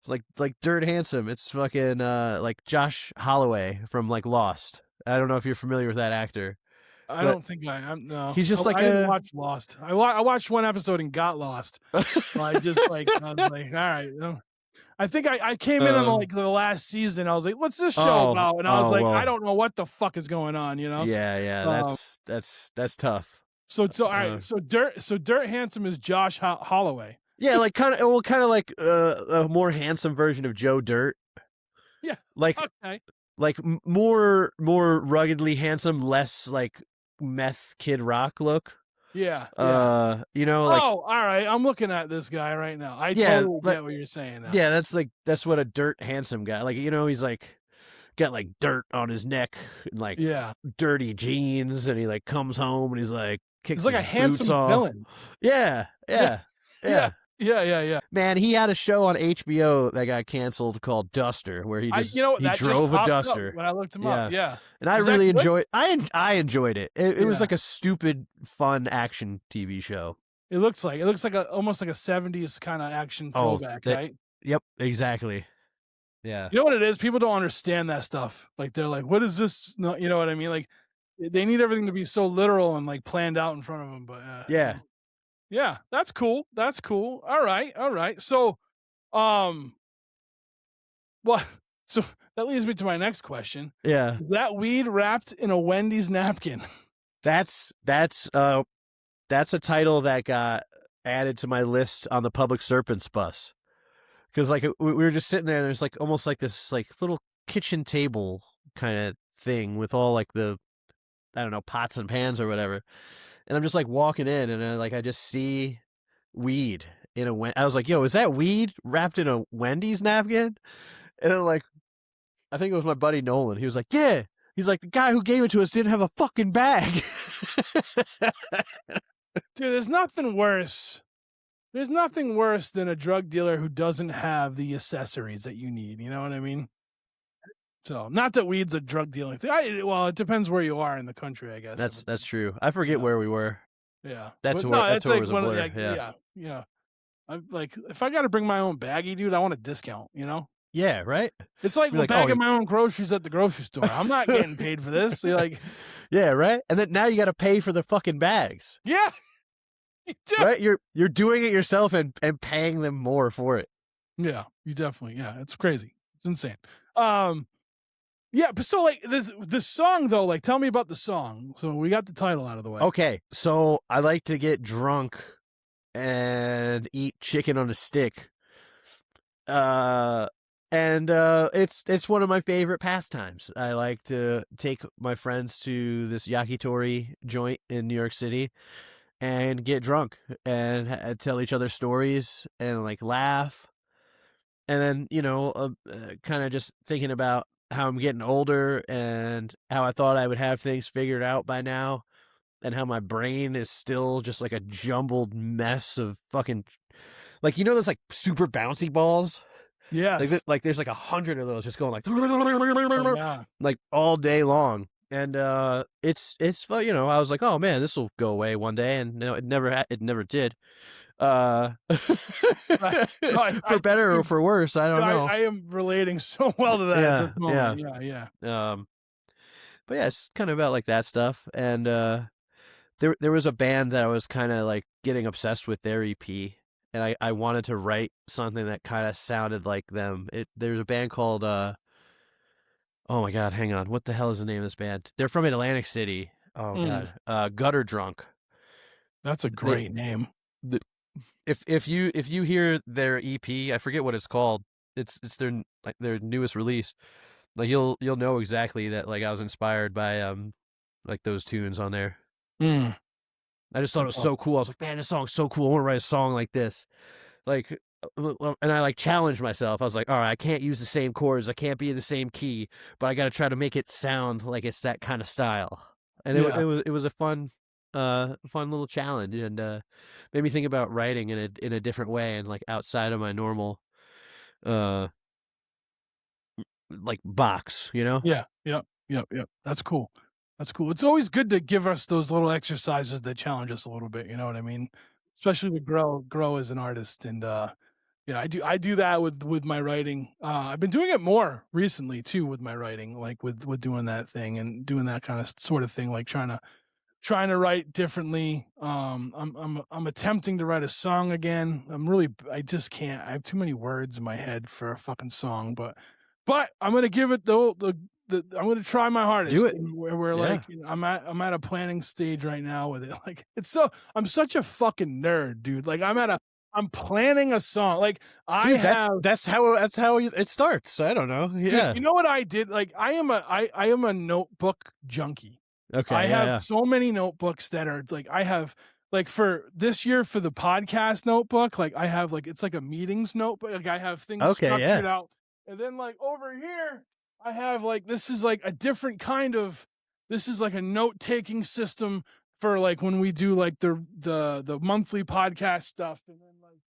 Speaker 2: It's like Dirt Handsome. It's fucking like Josh Holloway from like Lost. I don't know if you're familiar with that actor.
Speaker 1: I don't think I am. No,
Speaker 2: he's just
Speaker 1: I didn't watch Lost. I watched one episode and got lost. So I was like, all right. I think I came in on like the last season. I was like, "What's this show about?" And I was like, I don't know what the fuck is going on.
Speaker 2: Yeah. That's tough.
Speaker 1: So all right. So Dirt Handsome is Josh Holloway.
Speaker 2: Yeah, like kind of like a more handsome version of Joe Dirt.
Speaker 1: Yeah.
Speaker 2: Like
Speaker 1: okay.
Speaker 2: Like more ruggedly handsome, less like meth Kid Rock look.
Speaker 1: Yeah.
Speaker 2: Like,
Speaker 1: all right. I'm looking at this guy right now. I totally get what you're saying now.
Speaker 2: Yeah, that's what a Dirt Handsome guy. Like, he's like, got like dirt on his neck and like
Speaker 1: Yeah.
Speaker 2: dirty jeans, and he like comes home and he's like kicks
Speaker 1: He's like a
Speaker 2: his
Speaker 1: handsome
Speaker 2: boots off.
Speaker 1: villain.
Speaker 2: Yeah.
Speaker 1: Yeah. Yeah.
Speaker 2: Man, he had a show on HBO that got canceled called Duster, where he just he
Speaker 1: that
Speaker 2: drove
Speaker 1: just
Speaker 2: a
Speaker 1: popped up
Speaker 2: Duster.
Speaker 1: when I looked him up. Yeah.
Speaker 2: And I
Speaker 1: Was that
Speaker 2: really
Speaker 1: good?
Speaker 2: enjoyed. I enjoyed it. It was
Speaker 1: Yeah.
Speaker 2: like a stupid, fun action TV show.
Speaker 1: It looks like almost like a 70s kind of action throwback, right?
Speaker 2: Yep, exactly. Yeah.
Speaker 1: You know what it is? People don't understand that stuff. Like they're like, "What is this?" No, you know what I mean? Like they need everything to be so literal and like planned out in front of them. But yeah, that's cool. That's cool. All right. So, well, so that leads me to my next question.
Speaker 2: Yeah.
Speaker 1: Is that weed wrapped in a Wendy's napkin?
Speaker 2: That's a title that got added to my list on the Public Serpents bus. Because like we were just sitting there, and there's like almost like this like little kitchen table kind of thing with all like the, I don't know, pots and pans or whatever. And I'm just like walking in, and I just see weed in a. I was like, "Yo, is that weed wrapped in a Wendy's napkin?" And then like, I think it was my buddy Nolan. He was like, "Yeah." He's like, "The guy who gave it to us didn't have a fucking bag."
Speaker 1: Dude, there's nothing worse. There's nothing worse than a drug dealer who doesn't have the accessories that you need. You know what I mean? So, not that weed's a drug dealing thing. Well, it depends where you are in the country, I guess.
Speaker 2: That's true. I forget where we were.
Speaker 1: Yeah.
Speaker 2: That
Speaker 1: But
Speaker 2: tour,
Speaker 1: no,
Speaker 2: that
Speaker 1: it's
Speaker 2: tour
Speaker 1: like
Speaker 2: was a
Speaker 1: one of
Speaker 2: blur.
Speaker 1: the, yeah. I'm like, if I got to bring my own baggie, dude, I want a discount, you know?
Speaker 2: Yeah, right?
Speaker 1: It's like,
Speaker 2: You're like,
Speaker 1: bagging my own groceries at the grocery store. I'm not getting paid for this. You're like,
Speaker 2: yeah, right? And then now you got to pay for the fucking bags.
Speaker 1: yeah. You do.
Speaker 2: Right? You're doing it yourself and paying them more for it.
Speaker 1: Yeah, you definitely. Yeah, it's crazy. It's insane. Yeah, but so like this song though, like tell me about the song. So we got the title out of the way.
Speaker 2: Okay, so I like to get drunk and eat chicken on a stick. It's one of my favorite pastimes. I like to take my friends to this yakitori joint in New York City and get drunk and tell each other stories and like laugh. And then, kind of just thinking about how I'm getting older and how I thought I would have things figured out by now, and how my brain is still just like a jumbled mess of fucking, like, those like super bouncy balls.
Speaker 1: Yeah.
Speaker 2: Like there's like 100 of those just going like,
Speaker 1: Oh, yeah.
Speaker 2: like all day long. And it's I was like, oh man, this will go away one day, and it never did. For better or for worse, I don't know.
Speaker 1: I am relating so well to that.
Speaker 2: Yeah,
Speaker 1: at this moment. Yeah.
Speaker 2: But yeah, it's kind of about like that stuff. And there was a band that I was kind of like getting obsessed with their EP, and I wanted to write something that kind of sounded like them. There's a band called oh my god, hang on, what the hell is the name of this band? They're from Atlantic City. Oh god, Gutter Drunk.
Speaker 1: That's a great name.
Speaker 2: If you hear their EP, I forget what it's called. It's their newest release. Like you'll know exactly that. Like I was inspired by like those tunes on there. I just thought it was so cool. I was like, man, this song's so cool. I want to write a song like this. Like, and I like challenged myself. I was like, all right, I can't use the same chords. I can't be in the same key, but I got to try to make it sound like it's that kind of style. And it was a fun little challenge, and made me think about writing in a different way, and like outside of my normal like box,
Speaker 1: Yeah. That's cool. It's always good to give us those little exercises that challenge us a little bit, you know what I mean? Especially with grow as an artist. And yeah, I do that with my writing. I've been doing it more recently too with my writing, like with doing that thing and doing that kind of sort of thing, like trying to write differently. I'm attempting to write a song again. I just can't. I have too many words in my head for a fucking song, but I'm gonna give it I'm gonna try my hardest.
Speaker 2: Do it.
Speaker 1: We're like, I'm at a planning stage right now with it. Like I'm such a fucking nerd, dude. Like I'm planning a song. Like
Speaker 2: that's how it starts. I don't know. Yeah.
Speaker 1: Dude, you know what I did? Like I am a notebook junkie.
Speaker 2: Okay.
Speaker 1: I have so many notebooks that are like, I have like for this year for the podcast notebook, like I have like, it's like a meetings notebook. Like I have things structured out. And then like over here, I have like this is like a different kind of this is like a note-taking system for like when we do like the monthly podcast stuff, and then like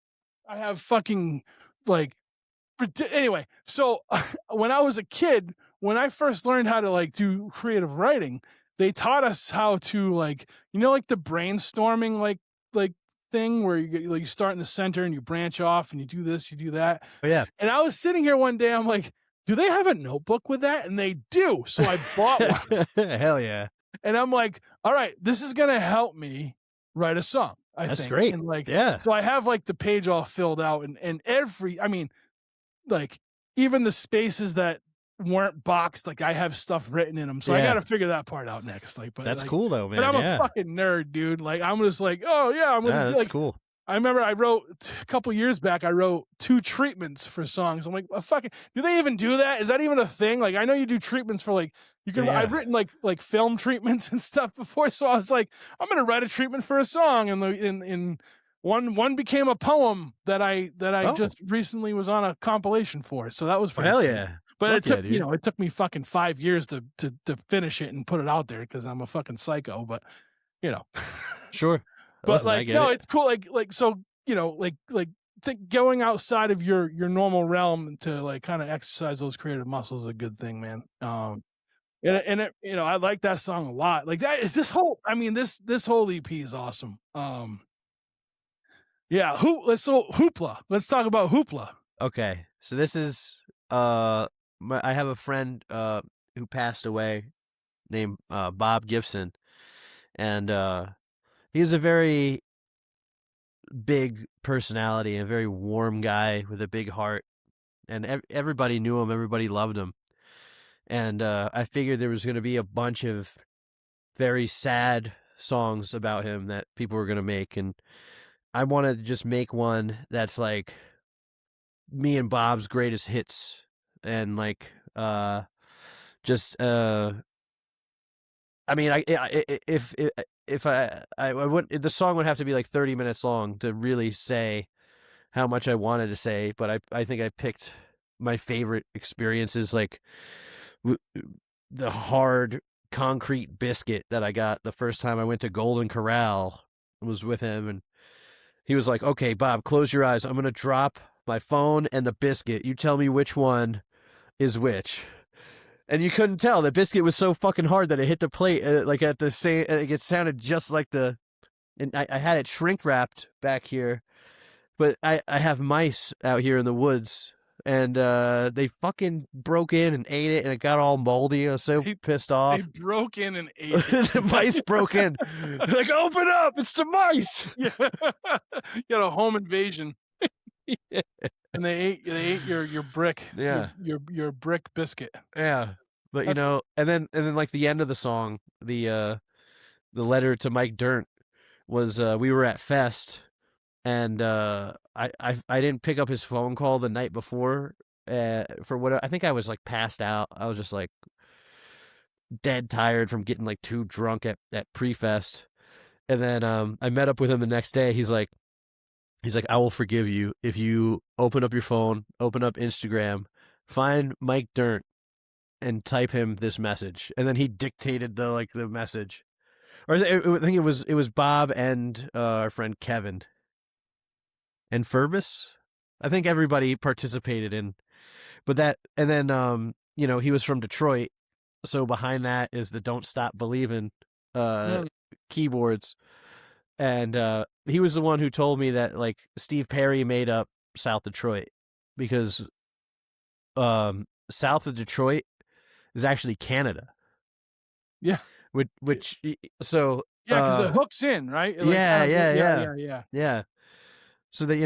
Speaker 1: I have fucking like anyway. So when I was a kid, when I first learned how to like do creative writing, they taught us how to like like the brainstorming like thing where you start in the center and you branch off and you do this, you do that.
Speaker 2: Oh yeah.
Speaker 1: And I was sitting here one day, I'm like, do they have a notebook with that? And they do. So I bought one.
Speaker 2: Hell yeah.
Speaker 1: And I'm like, all right, this is gonna help me write a song.
Speaker 2: That's great.
Speaker 1: And like,
Speaker 2: yeah.
Speaker 1: So I have like the page all filled out, and every, I mean, like even the spaces that weren't boxed, like I have stuff written in them. So I got to figure that part out next. Like, but
Speaker 2: that's
Speaker 1: like,
Speaker 2: cool though, man.
Speaker 1: But I'm a fucking nerd, dude. Like I'm just like, oh yeah, I'm gonna
Speaker 2: that's
Speaker 1: like,
Speaker 2: cool.
Speaker 1: I remember I wrote a couple years back, I wrote 2 treatments for songs. I'm like, well, fucking, do they even do that? Is that even a thing? Like, I know you do treatments for like, you can, I've written like film treatments and stuff before. So I was like, I'm going to write a treatment for a song. And in one became a poem that I just recently was on a compilation for. So that was
Speaker 2: hell yeah.
Speaker 1: But it took, it took me fucking 5 years to finish it and put it out there because I'm a fucking psycho, but
Speaker 2: Sure.
Speaker 1: But like, no, it's cool. Like, so, think going outside of your normal realm to like kind of exercise those creative muscles is a good thing, man. And it, I like that song a lot. Like that, this whole EP is awesome. Yeah. Hoopla. Let's talk about Hoopla.
Speaker 2: Okay. So this is, I have a friend, who passed away named, Bob Gibson. And, he was a very big personality, a very warm guy with a big heart, and everybody knew him, everybody loved him. And I figured there was going to be a bunch of very sad songs about him that people were going to make, and I wanted to just make one that's like me and Bob's greatest hits, and like just I mean, if I would, the song would have to be like 30 minutes long to really say how much I wanted to say, but I think I picked my favorite experiences, like the hard concrete biscuit that I got the first time I went to Golden Corral. I was with him, and he was like, okay, Bob, close your eyes. I'm going to drop my phone and the biscuit. You tell me which one is which. And you couldn't tell. The biscuit was so fucking hard that it hit the plate like at the same. It sounded just like the. And I had it shrink wrapped back here, but I have mice out here in the woods, and they fucking broke in and ate it, and it got all moldy. I was so pissed off.
Speaker 1: They broke in and ate it.
Speaker 2: The mice broke in. Like, open up! It's the mice.
Speaker 1: Yeah. You got a home invasion.
Speaker 2: Yeah.
Speaker 1: And they ate your brick.
Speaker 2: Yeah.
Speaker 1: Your brick biscuit.
Speaker 2: Yeah. But and then like the end of the song, the letter to Mike Dirnt was we were at Fest, and I didn't pick up his phone call the night before for what I think I was like passed out. I was just like dead tired from getting like too drunk at pre-fest. And then I met up with him the next day. He's like, I will forgive you if you open up your phone, open up Instagram, find Mike Dirnt, and type him this message. And then he dictated the message. Or I think it was Bob and our friend Kevin and Furbus. I think everybody participated in, but that, and then he was from Detroit, so behind that is the "Don't Stop Believin'" keyboards. And he was the one who told me that like Steve Perry made up South Detroit, because south of Detroit is actually Canada.
Speaker 1: Yeah.
Speaker 2: Which so
Speaker 1: yeah, because it hooks in, right? Like,
Speaker 2: yeah. So that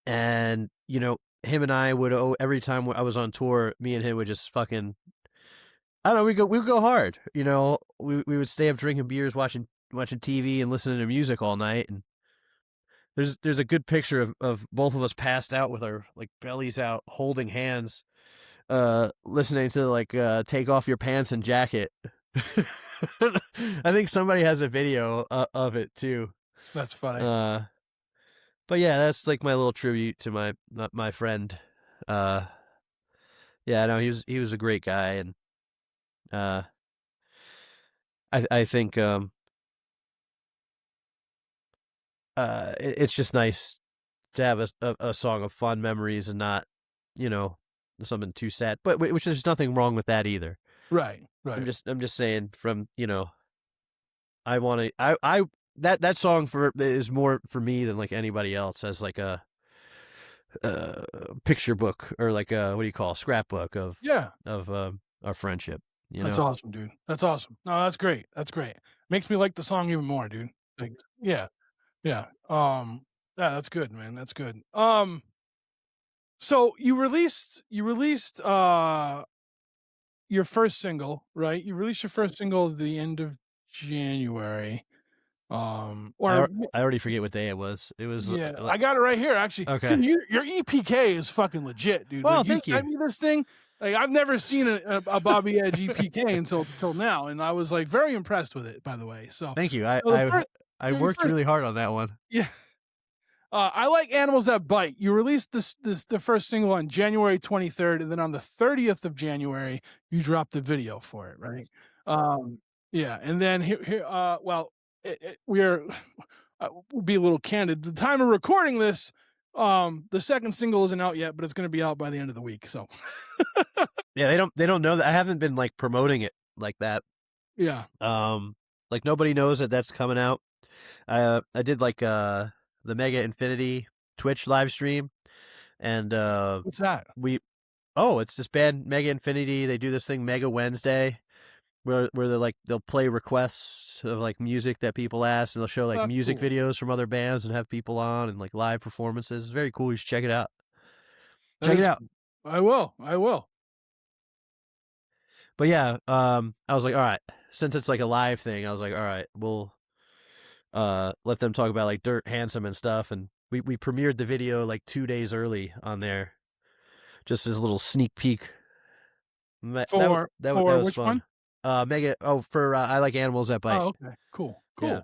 Speaker 2: and him and I would every time I was on tour, me and him would just fucking, I don't know, we would go hard. We would stay up drinking beers, watching TV, and listening to music all night. And there's a good picture of both of us passed out with our like bellies out, holding hands, listening to like "Take Off Your Pants and Jacket." I think somebody has a video of it too.
Speaker 1: That's funny.
Speaker 2: But yeah, that's like my little tribute to my friend. Yeah, no, he was a great guy, and uh, I think it's just nice to have a song of fun memories and not, you know, something too sad. But which there's nothing wrong with that either.
Speaker 1: Right,
Speaker 2: I'm
Speaker 1: right.
Speaker 2: just saying from, I want to I that song for is more for me than like anybody else as like a picture book or like a what do you call scrapbook
Speaker 1: Yeah.
Speaker 2: of our friendship,
Speaker 1: That's awesome, dude. That's awesome. No, that's great. That's great. Makes me like the song even more, dude. Like, yeah, yeah. Yeah, that's good, man. That's good. So you released your first single, right? You released your first single at the end of January. Or
Speaker 2: I already forget what day it was. It was
Speaker 1: yeah, I got it right here actually.
Speaker 2: okay.
Speaker 1: Dude, your EPK is fucking legit, dude.
Speaker 2: Well,
Speaker 1: Like, you
Speaker 2: thank
Speaker 1: sent
Speaker 2: you.
Speaker 1: me this thing. Like, I've never seen a Bobby Edge EPK until now, and I was like very impressed with it. By the way, so
Speaker 2: Thank you.
Speaker 1: so the first,
Speaker 2: I
Speaker 1: your
Speaker 2: worked
Speaker 1: first,
Speaker 2: really hard on that one.
Speaker 1: yeah. I like Animals That Bite. You released the first single on January 23rd, and then on the 30th of January, you dropped the video for it, right? Yeah, and then here, well, we're we'll be a little candid. The time of recording this, the second single isn't out yet, but it's going to be out by the end of the week. So,
Speaker 2: Yeah, they don't know that. I haven't been like promoting it like that.
Speaker 1: yeah,
Speaker 2: Like nobody knows that that's coming out. I did like the Mega Infinity Twitch live stream, and
Speaker 1: what's that?
Speaker 2: it's this band Mega Infinity. They do this thing Mega Wednesday, where they'll play requests of like music that people ask, and they'll show like
Speaker 1: That's
Speaker 2: music
Speaker 1: cool.
Speaker 2: videos from other bands and have people on and like live performances. It's very cool. You should check it out.
Speaker 1: That
Speaker 2: Check it
Speaker 1: is
Speaker 2: out.
Speaker 1: cool. I will. I will.
Speaker 2: But yeah, I was like, all right, since it's like a live thing, I was like, all right, we'll let them talk about like Dirt Handsome and stuff, and we premiered the video like 2 days early on there, just as a little sneak peek.
Speaker 1: For
Speaker 2: That was
Speaker 1: which
Speaker 2: fun.
Speaker 1: one?
Speaker 2: Mega for I Like Animals That Bite.
Speaker 1: Oh, okay. Cool. Cool.
Speaker 2: Yeah.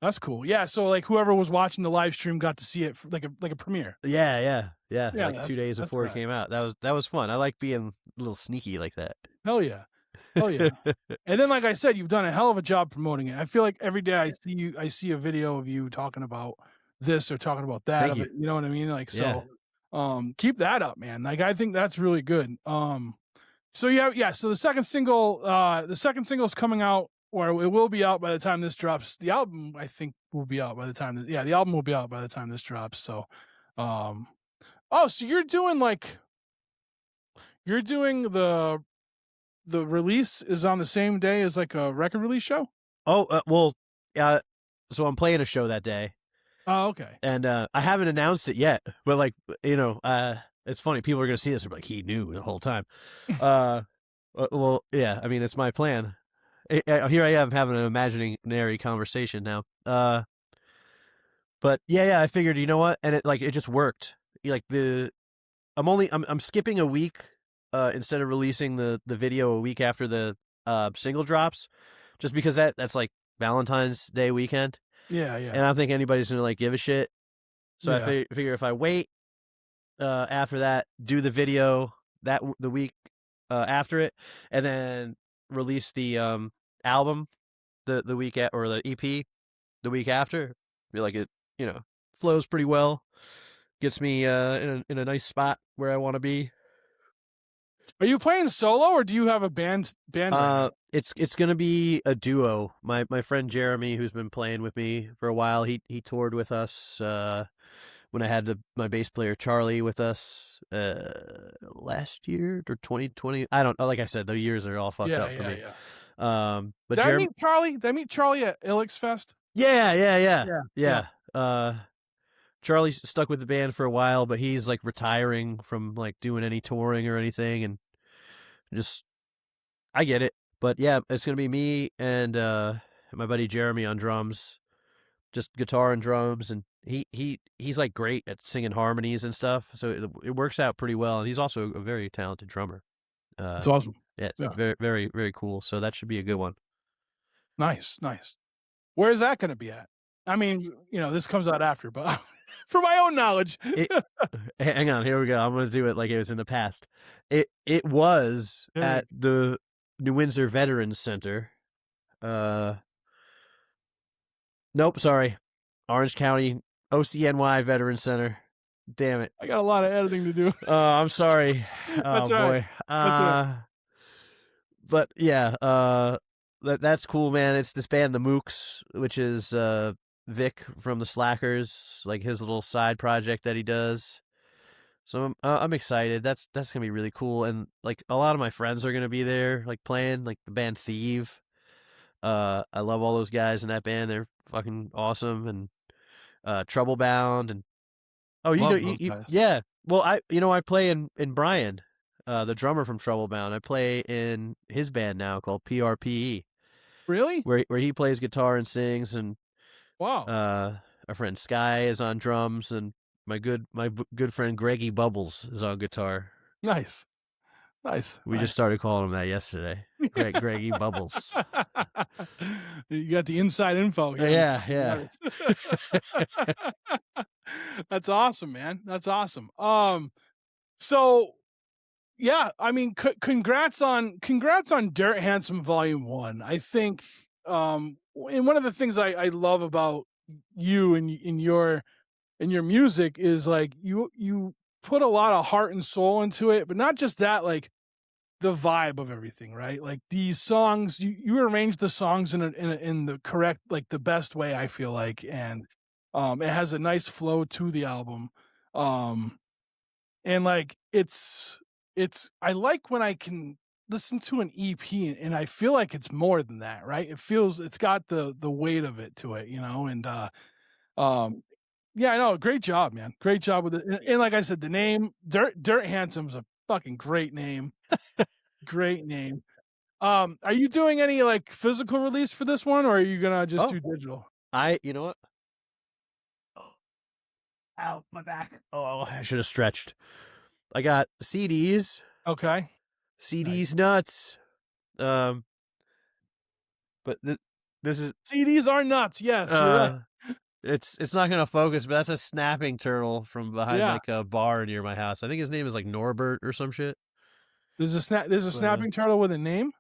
Speaker 1: That's cool. Yeah. So like whoever was watching the live stream got to see it like a premiere.
Speaker 2: Yeah.
Speaker 1: Yeah.
Speaker 2: Like 2 days before it
Speaker 1: rad.
Speaker 2: came out. That was fun. I like being a little sneaky like that.
Speaker 1: Hell yeah. Hell yeah. And then, like I said, you've done a hell of a job promoting it. I feel like every day I see a video of you talking about this or talking about that.
Speaker 2: Thank
Speaker 1: of
Speaker 2: you.
Speaker 1: it, you know what I mean? Like,
Speaker 2: Yeah.
Speaker 1: so, keep that up, man. Like, I think that's really good. So yeah. So the second single is coming out, or it will be out by the time this drops. The album, I think, will be out by the time. The album will be out by the time this drops. So, so you're doing the release is on the same day as like a record release show?
Speaker 2: Oh, so I'm playing a show that day.
Speaker 1: Oh, okay.
Speaker 2: And I haven't announced it yet, but like, it's funny. People are going to see this and be like, he knew the whole time. Well, yeah, I mean, it's my plan. Here I am having an imaginary conversation now. But yeah, I figured, you know what? And it just worked. Like I'm skipping a week, instead of releasing the video a week after the single drops, just because that's like Valentine's Day weekend.
Speaker 1: Yeah.
Speaker 2: And I don't think anybody's gonna like give a shit. So
Speaker 1: Yeah.
Speaker 2: I figure if I wait after that, do the video the week after it, and then release the album the week or the EP the week after, feel like it flows pretty well, gets me in a nice spot where I want to be.
Speaker 1: Are you playing solo or do you have a band right now?
Speaker 2: It's gonna be a duo. My friend Jeremy, who's been playing with me for a while, he toured with us when I had my bass player Charlie with us last year or 2020. I don't know. Like I said, the years are all fucked up for me.
Speaker 1: Yeah.
Speaker 2: But
Speaker 1: Did I meet Charlie? Did I meet Charlie at Ilix Fest?
Speaker 2: Yeah. Charlie's stuck with the band for a while, but he's like retiring from like doing any touring or anything, and just I get it. But yeah, it's gonna be me and my buddy Jeremy on drums, just guitar and drums, and he's like great at singing harmonies and stuff, so it works out pretty well. And he's also a very talented drummer.
Speaker 1: It's awesome.
Speaker 2: Yeah,
Speaker 1: Yeah.
Speaker 2: very very very cool. So that should be a good one.
Speaker 1: Nice. Where's that going to be at? I mean, this comes out after, but For my own knowledge.
Speaker 2: Hang on, here we go. I'm gonna do it like it was in the past. It was at the New Windsor Veterans Center. Nope, sorry. Orange County OCNY Veterans Center. Damn it.
Speaker 1: I got a lot of editing to do.
Speaker 2: I'm sorry.
Speaker 1: That's
Speaker 2: Oh
Speaker 1: all
Speaker 2: boy.
Speaker 1: right.
Speaker 2: But yeah, that's cool, man. It's this band, the Mooks, which is Vic from the Slackers, like his little side project that he does. So I'm excited. That's gonna be really cool, and like a lot of my friends are gonna be there, like playing, like the band Thieve. I love all those guys in that band. They're fucking awesome, and Trouble Bound, and oh, you
Speaker 1: Love
Speaker 2: know,
Speaker 1: those guys.
Speaker 2: yeah. Well, I play in Brian, the drummer from Trouble Bound. I play in his band now called PRPE,
Speaker 1: Really?
Speaker 2: where he plays guitar and sings, and
Speaker 1: Wow.
Speaker 2: our friend Sky is on drums, and my good friend Greggy Bubbles is on guitar.
Speaker 1: Nice.
Speaker 2: We just started calling him that yesterday. Greggy Bubbles.
Speaker 1: You got the inside info here.
Speaker 2: Yeah.
Speaker 1: That's awesome, man. That's awesome. So yeah, I mean, congrats on Dirt Handsome Volume 1. I think, and one of the things I love about you and in your music is like you put a lot of heart and soul into it, but not just that, like the vibe of everything, right? Like these songs, you arrange the songs in the correct, like the best way, I feel like, and it has a nice flow to the album, and like it's I like when I can listen to an EP and I feel like it's more than that, right? It's got the weight of it to it, and yeah, I know. Great job, man. Great job with it. And like I said, the name Dirt Handsome's a fucking great name. Great name. Are you doing any like physical release for this one, or are you gonna just do digital?
Speaker 2: You know what? Ow, my back. Oh, I should have stretched. I got CDs.
Speaker 1: Okay.
Speaker 2: CDs nuts. But this is
Speaker 1: CDs are nuts. Yes. You're right.
Speaker 2: It's not gonna focus, but that's a snapping turtle from behind like a bar near my house. I think his name is like Norbert or some shit.
Speaker 1: There's a snapping turtle with a name.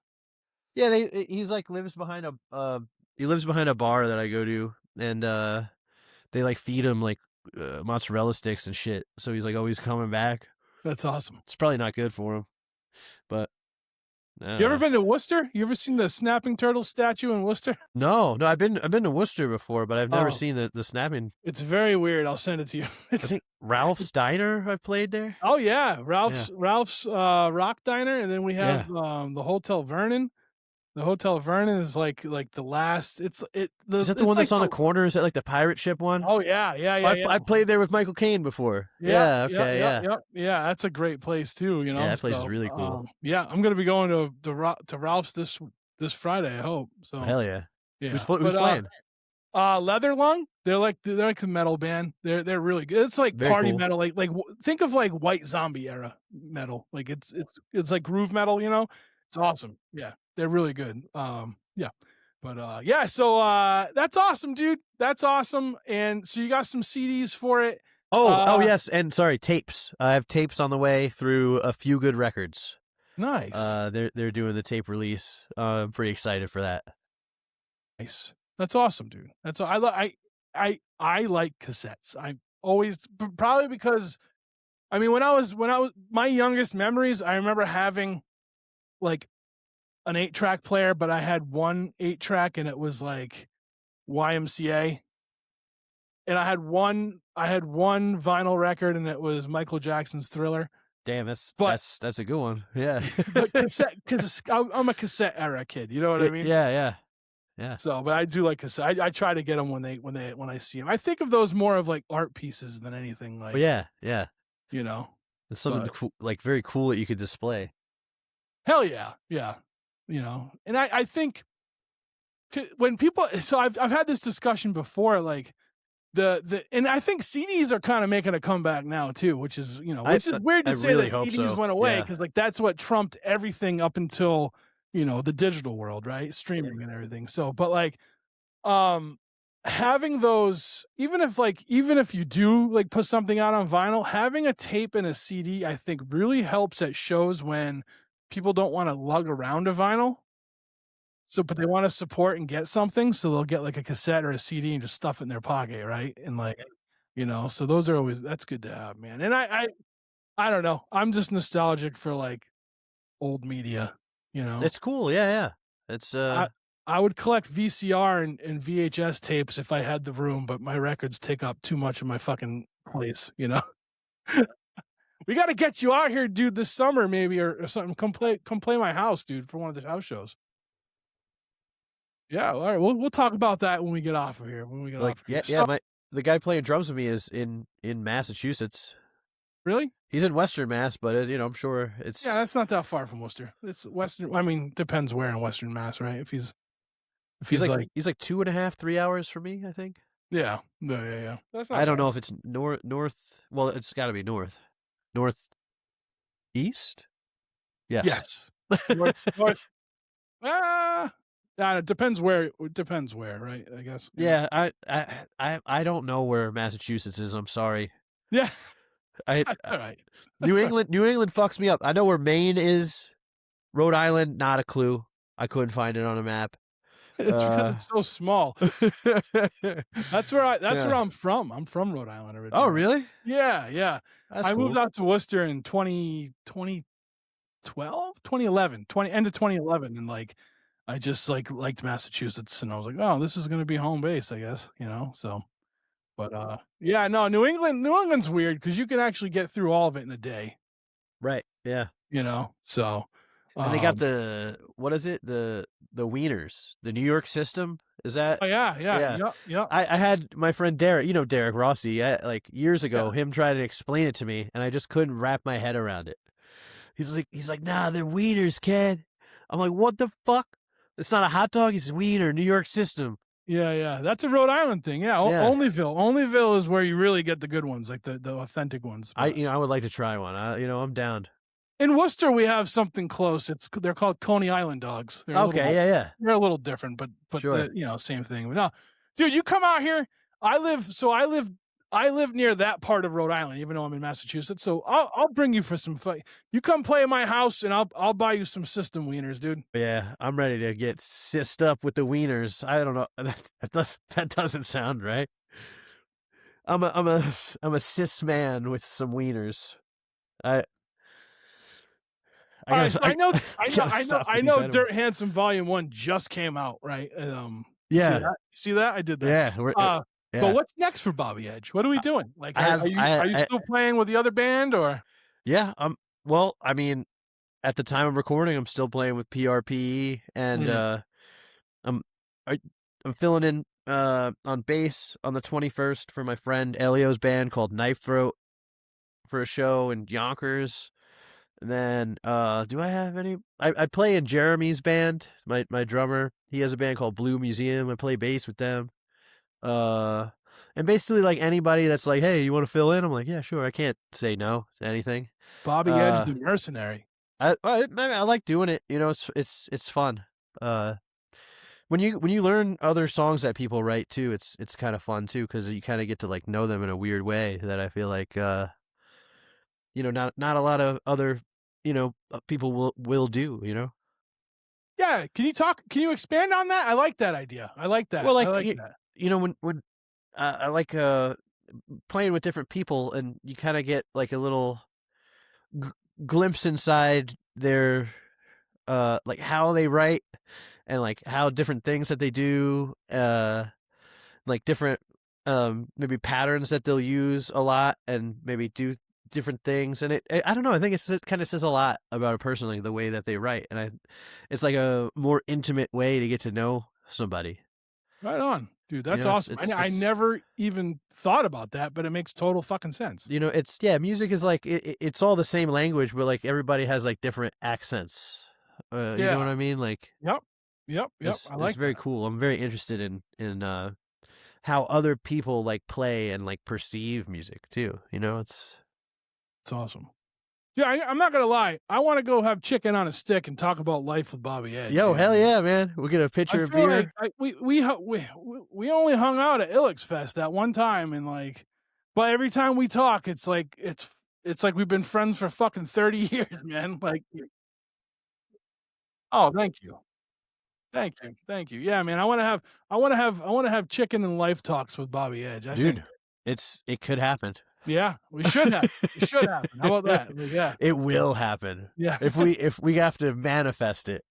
Speaker 2: Yeah, he's like lives behind a bar that I go to, and they like feed him like mozzarella sticks and shit. So he's like always coming back.
Speaker 1: That's awesome.
Speaker 2: It's probably not good for him, but
Speaker 1: you ever been to Worcester? You ever seen the snapping turtle statue in Worcester?
Speaker 2: No, I've been to Worcester before, but I've never seen the snapping.
Speaker 1: It's very weird. I'll send it to you.
Speaker 2: I think Ralph's Diner I've played there.
Speaker 1: Oh yeah, Ralph's Rock Diner, and then we have the Hotel Vernon. The Hotel Vernon is like the last. Is that
Speaker 2: the one that's on the corner? Is that like the pirate ship one?
Speaker 1: Oh yeah.
Speaker 2: I played there with Michael Caine before. Yeah.
Speaker 1: That's a great place too.
Speaker 2: Yeah, that place is really cool.
Speaker 1: Yeah, I'm gonna be going to Ralph's this Friday. I hope so.
Speaker 2: Hell yeah.
Speaker 1: Yeah.
Speaker 2: Who's playing?
Speaker 1: Leatherlung. They're like the metal band. They're really good. It's like
Speaker 2: Very
Speaker 1: party
Speaker 2: cool.
Speaker 1: metal. Like think of like White Zombie era metal. Like it's like groove metal. It's awesome. Yeah. They're really good. Yeah. But yeah, so that's awesome, dude. That's awesome. And so you got some CDs for it.
Speaker 2: Oh yes, and sorry, tapes. I have tapes on the way through A Few Good Records.
Speaker 1: Nice.
Speaker 2: They're doing the tape release. I'm pretty excited for that.
Speaker 1: Nice. That's awesome, dude. That's I like cassettes. I always, probably because I mean when I was my youngest memories, I remember having like an 8-track player, but I had one 8-track and it was like YMCA. And I had one vinyl record and it was Michael Jackson's Thriller.
Speaker 2: Damn, that's a good one. Yeah.
Speaker 1: But because I'm a cassette era kid, you know what I mean?
Speaker 2: Yeah.
Speaker 1: So, but I do like cassette. I try to get them when I see them. I think of those more of like art pieces than anything like.
Speaker 2: Yeah. It's something cool, like very cool that you could display.
Speaker 1: Hell yeah. And I think when people, so I've had this discussion before, like and I think CDs are kind of making a comeback now too, which is weird to say that CDs went away because like that's what trumped everything up until the digital world, right? Streaming and everything. So, but like, having those, even if you do like put something out on vinyl, having a tape and a CD, I think really helps at shows when people don't want to lug around a vinyl. So, but they want to support and get something, so they'll get like a cassette or a CD and just stuff it in their pocket, right? And like, so those are always, that's good to have, man. And I don't know, I'm just nostalgic for like old media,
Speaker 2: It's cool. Yeah. It's
Speaker 1: I would collect VCR and VHS tapes if I had the room, but my records take up too much of my fucking place, We got to get you out here, dude, this summer maybe or something. Come play my house, dude, for one of the house shows. Yeah, all right. We'll talk about that when we get off of here.
Speaker 2: The guy playing drums with me is in Massachusetts.
Speaker 1: Really?
Speaker 2: He's in Western Mass, but I'm sure it's
Speaker 1: that's not that far from Worcester. It's Western. I mean, depends where in Western Mass, right? If he's
Speaker 2: he's like 2.5, 3 hours from me, I think.
Speaker 1: Yeah. That's not
Speaker 2: I don't know if it's north. Well, it's got to be north east.
Speaker 1: Yes. North. It depends where. It depends where, right? I guess.
Speaker 2: Yeah, I don't know where Massachusetts is. I'm sorry.
Speaker 1: Yeah.
Speaker 2: All
Speaker 1: right.
Speaker 2: New England fucks me up. I know where Maine is. Rhode Island, not a clue. I couldn't find it on a map.
Speaker 1: It's because it's so small. That's where I'm from. I'm from Rhode Island originally.
Speaker 2: Oh, really?
Speaker 1: Yeah. I moved out to Worcester in 2011, end of 2011, and like I just like liked Massachusetts, and I was like, oh, this is gonna be home base, I guess, So, but New England's weird because you can actually get through all of it in a day.
Speaker 2: Right. Yeah.
Speaker 1: So.
Speaker 2: And they got what is it? The Wieners, the New York system. Is that?
Speaker 1: Oh, yeah.
Speaker 2: I had my friend Derek, Derek Rossi, like years ago, him try to explain it to me, and I just couldn't wrap my head around it. He's like, nah, they're Wieners, kid. I'm like, what the fuck? It's not a hot dog. It's Wiener, New York system.
Speaker 1: Yeah. That's a Rhode Island thing. Yeah. Onlyville is where you really get the good ones, like the authentic ones. But
Speaker 2: I would like to try one. I'm down.
Speaker 1: In Worcester, we have something close. They're called Coney Island dogs. They're
Speaker 2: yeah.
Speaker 1: They're a little different, but
Speaker 2: sure.
Speaker 1: Same thing. But no, dude, you come out here. I live near that part of Rhode Island, even though I'm in Massachusetts. So I'll bring you for some fun. You come play at my house, and I'll buy you some system wieners, dude.
Speaker 2: Yeah, I'm ready to get sissed up with the wieners. I don't know. That doesn't sound right. I'm a cis man with some wieners.
Speaker 1: I know. Dirt Handsome Volume 1 just came out, right?
Speaker 2: Yeah.
Speaker 1: See that? I did that.
Speaker 2: Yeah.
Speaker 1: But what's next for Bobby Edge? What are we doing? Like, are you still playing with the other band, or?
Speaker 2: Yeah. Well, I mean, at the time of recording, I'm still playing with PRP, and I'm filling in on bass on the 21st for my friend Elio's band called Knife Throat for a show in Yonkers. And then, do I have any? I play in Jeremy's band, my drummer. He has a band called Blue Museum. I play bass with them. And basically, like anybody that's like, hey, you want to fill in? I'm like, yeah, sure. I can't say no to anything.
Speaker 1: Bobby Edge, the Mercenary.
Speaker 2: I like doing it. It's fun. When you learn other songs that people write too, it's kind of fun too, because you kind of get to like know them in a weird way that I feel like not a lot of other people will do.
Speaker 1: Yeah, can you expand on that? I like that idea. I like that.
Speaker 2: Well, like,
Speaker 1: that.
Speaker 2: When I like playing with different people, and you kind of get like a little glimpse inside their like how they write, and like how different things that they do, like different maybe patterns that they'll use a lot, and maybe do different things. And I don't know, I think it kind of says a lot about a person, like the way that they write, and it's like a more intimate way to get to know somebody.
Speaker 1: Right on, dude. That's awesome. I never even thought about that, but it makes total fucking sense.
Speaker 2: Music is like it's all the same language, but like everybody has like different accents. You know what I mean? Like,
Speaker 1: yep.
Speaker 2: It's very cool. I'm very interested in how other people like play and like perceive music too. It's
Speaker 1: awesome, Yeah, I'm not gonna lie. I want to go have chicken on a stick and talk about life with Bobby Edge.
Speaker 2: Yo, hell yeah, man. We'll get a pitcher
Speaker 1: I
Speaker 2: of
Speaker 1: feel
Speaker 2: beer.
Speaker 1: like we only hung out at Ilix Fest that one time, and like, but every time we talk, it's like we've been friends for fucking 30 years, man. Like, oh, thank you. Thank you. Thank you. Yeah, man. I want to have chicken and life talks with Bobby Edge. I
Speaker 2: Dude,
Speaker 1: think.
Speaker 2: it could happen.
Speaker 1: Yeah, we should have. It should happen. How about that? Like, yeah.
Speaker 2: It will happen.
Speaker 1: Yeah.
Speaker 2: If we have to manifest it.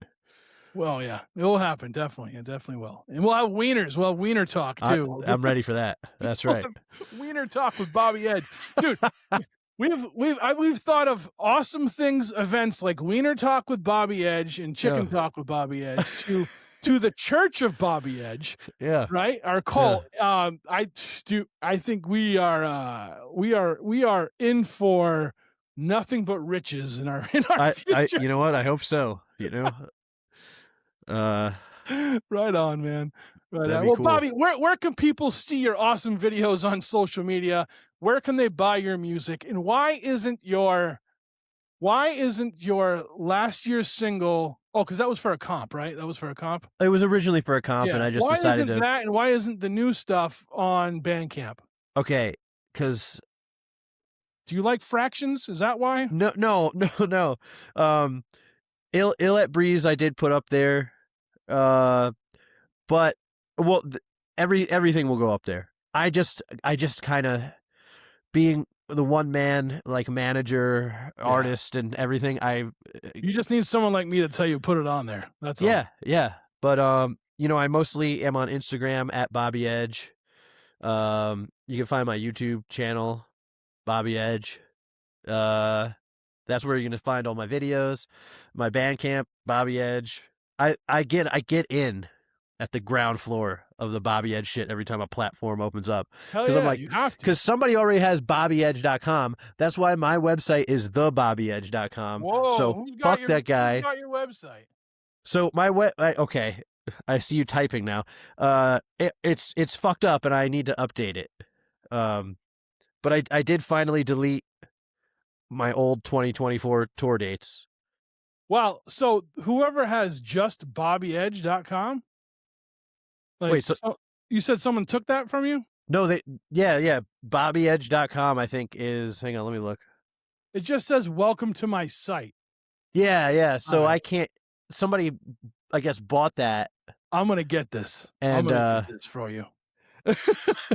Speaker 1: Well, yeah, it will happen. Definitely. It definitely will. And we'll have wieners. We'll have wiener talk too.
Speaker 2: I'm ready for that. That's right.
Speaker 1: Wiener talk with Bobby Edge. Dude, we've thought of awesome things, events like Wiener Talk with Bobby Edge and Chicken Talk with Bobby Edge to the Church of Bobby Edge.
Speaker 2: Yeah.
Speaker 1: Right? Our cult. Yeah. I think we are in for nothing but riches in our future.
Speaker 2: You know what? I hope so. You know.
Speaker 1: Right on, man. Right on.
Speaker 2: Well,
Speaker 1: cool. Bobby, where can people see your awesome videos on social media? Where can they buy your music? And why isn't your last year's single? Oh, because that was for a comp, right? That was for a comp.
Speaker 2: It was originally for a comp, and I just decided to.
Speaker 1: That, and why isn't the new stuff on Bandcamp?
Speaker 2: Okay, because.
Speaker 1: Do you like fractions? Is that why?
Speaker 2: No. Ill at Breeze, I did put up there, but everything will go up there. I just kind of being the one man like manager, artist, and everything.
Speaker 1: You just need someone like me to tell you put it on there. That's all.
Speaker 2: Yeah. But I mostly am on Instagram at Bobby Edge. You can find my YouTube channel, Bobby Edge. That's where you're gonna find all my videos, my Bandcamp, Bobby Edge. I get in at the ground floor of the Bobby Edge shit every time a platform opens up.
Speaker 1: Hell yeah, I'm like, you have to.
Speaker 2: Because somebody already has BobbyEdge.com. That's why my website is thebobbyedge.com.
Speaker 1: Whoa,
Speaker 2: so fuck that guy.
Speaker 1: Who's got your website?
Speaker 2: So my okay, I see you typing now. It's fucked up and I need to update it. But I did finally delete my old 2024 tour dates.
Speaker 1: Wow. So whoever has just BobbyEdge.com? Like,
Speaker 2: wait, so
Speaker 1: you said someone took that from you?
Speaker 2: No, yeah. BobbyEdge.com, I think is, hang on, let me look.
Speaker 1: It just says, welcome to my site.
Speaker 2: Yeah. So I can't, somebody, I guess, bought that.
Speaker 1: I'm going to get this.
Speaker 2: And,
Speaker 1: I'm going to get this for you.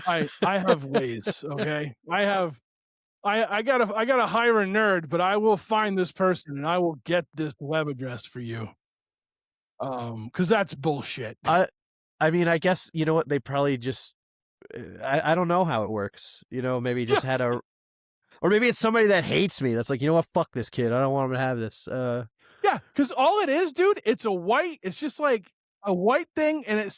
Speaker 1: I have ways. Okay. I gotta hire a nerd, but I will find this person and I will get this web address for you. Cause that's bullshit.
Speaker 2: I mean, I guess, you know what? They probably just, I don't know how it works. Maybe just had or maybe it's somebody that hates me. That's like, you know what? Fuck this kid. I don't want him to have this.
Speaker 1: Yeah. Cause all it is, dude, it's just like a white thing. And it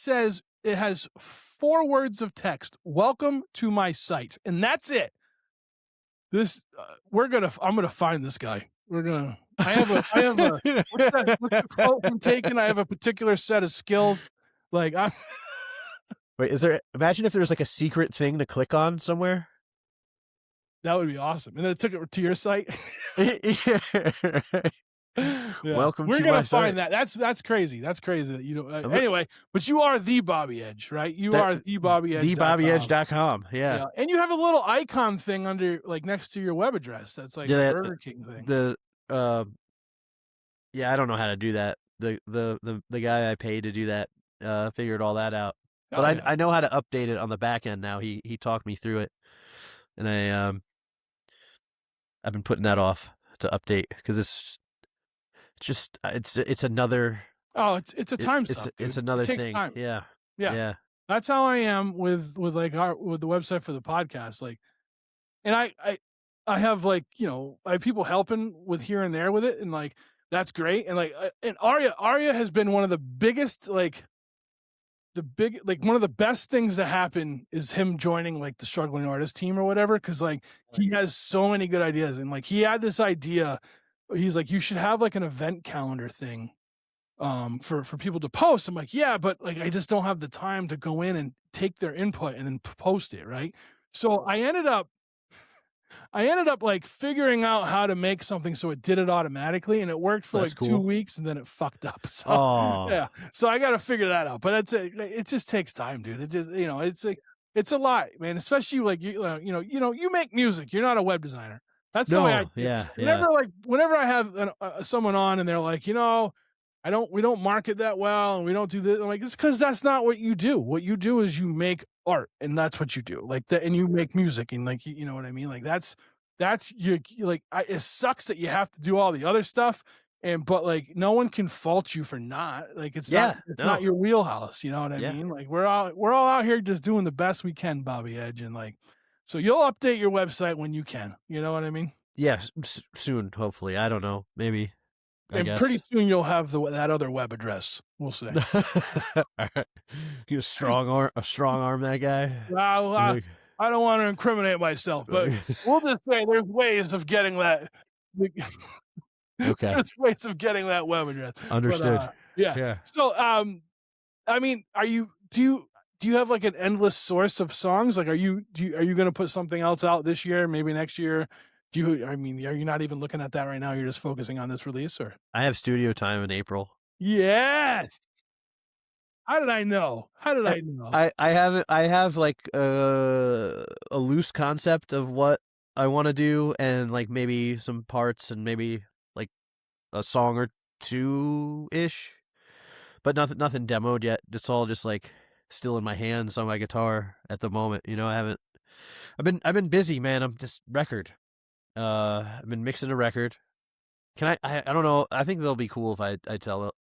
Speaker 1: has 4 words of text. Welcome to my site. And that's it. I'm gonna find this guy. I have a what's the quote from Taken? I have a particular set of skills. Like,
Speaker 2: wait, imagine if there's like a secret thing to click on somewhere.
Speaker 1: That would be awesome. And then it took it to your site.
Speaker 2: Yeah. Welcome
Speaker 1: We're
Speaker 2: to
Speaker 1: gonna
Speaker 2: my
Speaker 1: find
Speaker 2: site.
Speaker 1: that. That's crazy. That's crazy that anyway, but you are the Bobby Edge, right? You are the Bobby Edge.
Speaker 2: TheBobbyEdge.com. Yeah.
Speaker 1: And you have a little icon thing under, like, next to your web address. That's like a Burger King thing.
Speaker 2: I don't know how to do that. The guy I paid to do that figured all that out. But I know how to update it on the back end now. He talked me through it. And I've been putting that off to update because it's another.
Speaker 1: Oh, it's a time suck.
Speaker 2: It's another
Speaker 1: it takes
Speaker 2: thing.
Speaker 1: Time.
Speaker 2: Yeah.
Speaker 1: That's how I am with the website for the podcast. Like, and I have, like, I have people helping with here and there with it, and like that's great. And like, and Arya has been one of the biggest, like, one of the best things to happen is him joining like the Struggling Artist team or whatever, because like he has so many good ideas, and like he had this idea. He's like, you should have like an event calendar thing for people to post. I'm like, yeah, but like I just don't have the time to go in and take their input and then post it, right? So I ended up I ended up like figuring out how to make something so it did it automatically, and it worked for
Speaker 2: That's
Speaker 1: like 2
Speaker 2: cool.
Speaker 1: weeks, and then it fucked up. So
Speaker 2: Oh,
Speaker 1: yeah, so I got to figure that out. But it just takes time, dude. It just it's like it's a lot, man. Especially like you make music. You're not a web designer. That's the way I
Speaker 2: no.
Speaker 1: see it.
Speaker 2: Yeah. Yeah.
Speaker 1: Whenever I have someone on and they're like, we don't market that well and we don't do this. I'm like, it's because that's not what you do. What you do is you make art, and that's what you do. Like that, and you make music, and like you know what I mean. Like that's you like. It sucks that you have to do all the other stuff, but like no one can fault you for not. Like it's
Speaker 2: Yeah.
Speaker 1: not
Speaker 2: No.
Speaker 1: your wheelhouse. You know what I
Speaker 2: Yeah.
Speaker 1: mean? Like we're all out here just doing the best we can, Bobby Edge, and like so you'll update your website when you can. You know what I mean?
Speaker 2: Yeah. Soon, hopefully. I don't know. Maybe. I
Speaker 1: And
Speaker 2: guess.
Speaker 1: pretty soon you'll have that other web address. We'll see.
Speaker 2: All right. You a strong arm that guy.
Speaker 1: Well,
Speaker 2: Like,
Speaker 1: I don't want to incriminate myself, but we'll just say there's ways of getting that.
Speaker 2: okay.
Speaker 1: There's ways of getting that web address.
Speaker 2: Understood.
Speaker 1: But, yeah.
Speaker 2: Yeah.
Speaker 1: So, I mean, do you have like an endless source of songs? Like, are you going to put something else out this year? Maybe next year? Are you not even looking at that right now? You're just focusing on this release, or?
Speaker 2: I have studio time in April.
Speaker 1: Yes. How did I know?
Speaker 2: I have like a loose concept of what I want to do, and like maybe some parts and maybe like a song or two ish, but nothing demoed yet. It's all just like still in my hands on my guitar at the moment. I've been busy, man. I'm this record. I've been mixing a record. Can I don't know. I think they'll be cool if I tell.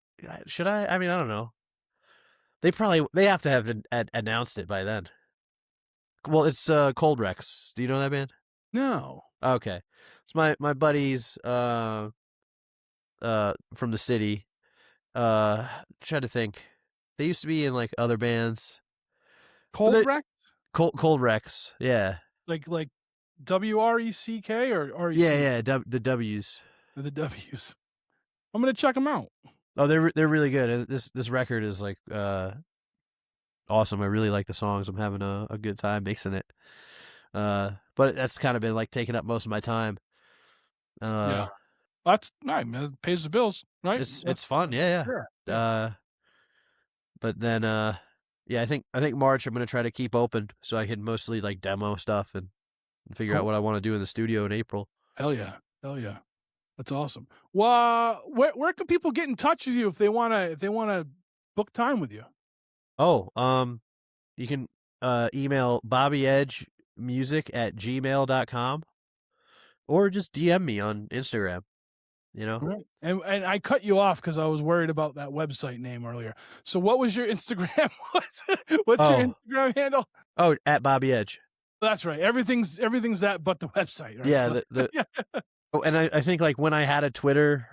Speaker 2: Should I? I mean, I don't know. They have to have announced it by then. Well, it's Cold Rex. Do you know that band?
Speaker 1: No.
Speaker 2: Okay. It's my buddies from the city. Try to think. They used to be in like other bands.
Speaker 1: Cold Rex?
Speaker 2: Cold Rex. Yeah.
Speaker 1: Like WRECK or REC?
Speaker 2: Yeah, the W's.
Speaker 1: The W's. I'm gonna check them out.
Speaker 2: Oh, they're really good. This record is like awesome. I really like the songs. I'm having a good time mixing it. But that's kind of been like taking up most of my time.
Speaker 1: Yeah, that's nice, man. It pays the bills, right?
Speaker 2: It's fun. Yeah. But then yeah, I think March I'm gonna try to keep open so I can mostly like demo stuff and figure out what I want to do in the studio in April.
Speaker 1: Hell yeah. That's awesome. Well, where can people get in touch with you if they wanna book time with you?
Speaker 2: Oh, you can email bobbyedgemusic@gmail.com or just DM me on Instagram.
Speaker 1: Right. And I cut you off because I was worried about that website name earlier. So what was your Instagram? What's your Instagram handle?
Speaker 2: Oh, at Bobby Edge.
Speaker 1: That's right. Everything's that but the website. Right?
Speaker 2: Yeah.
Speaker 1: So,
Speaker 2: Oh, and I think like when I had a Twitter,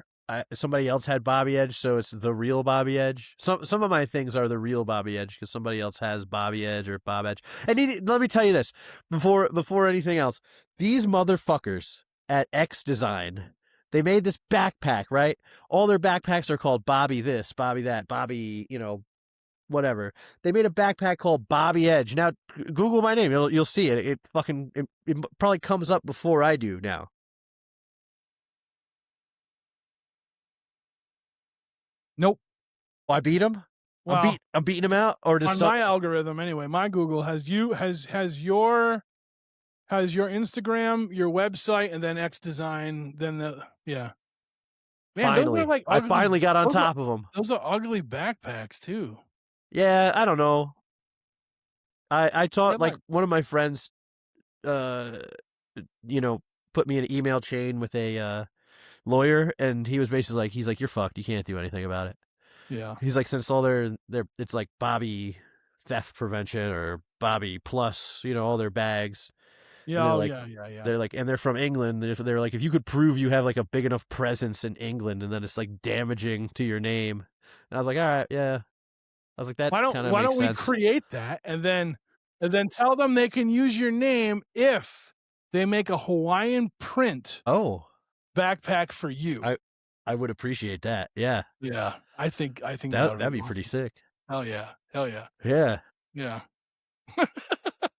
Speaker 2: somebody else had Bobby Edge, so it's the real Bobby Edge. Some of my things are the real Bobby Edge because somebody else has Bobby Edge or Bob Edge. And let me tell you this before anything else, these motherfuckers at X Design, they made this backpack, right? All their backpacks are called Bobby this, Bobby that, Bobby, whatever. They made a backpack called Bobby Edge. Now Google my name, you'll see it. It probably comes up before I do now.
Speaker 1: Nope.
Speaker 2: Oh, I beat him.
Speaker 1: Well,
Speaker 2: I'm beating him out, or
Speaker 1: on my algorithm anyway. My Google has your Instagram, your website, and then X Design. Then Man,
Speaker 2: finally,
Speaker 1: those are like
Speaker 2: I finally got on top of them.
Speaker 1: Those are ugly backpacks too.
Speaker 2: Yeah, I don't know. I taught like one of my friends, put me in an email chain with a lawyer, and he was basically like, he's like, you're fucked. You can't do anything about it.
Speaker 1: Yeah.
Speaker 2: He's like, since all their it's like Bobby theft prevention or Bobby plus, all their bags.
Speaker 1: Yeah,
Speaker 2: yeah. They're like, and they're from England. They're like, if you could prove you have like a big enough presence in England, and then it's like damaging to your name. And I was like, all right, yeah. I was like, that. Why don't
Speaker 1: we create that and then tell them they can use your name if they make a Hawaiian print backpack for you.
Speaker 2: I would appreciate that. Yeah.
Speaker 1: Yeah. I think
Speaker 2: that'd be pretty sick.
Speaker 1: Hell yeah.
Speaker 2: Yeah.
Speaker 1: Yeah.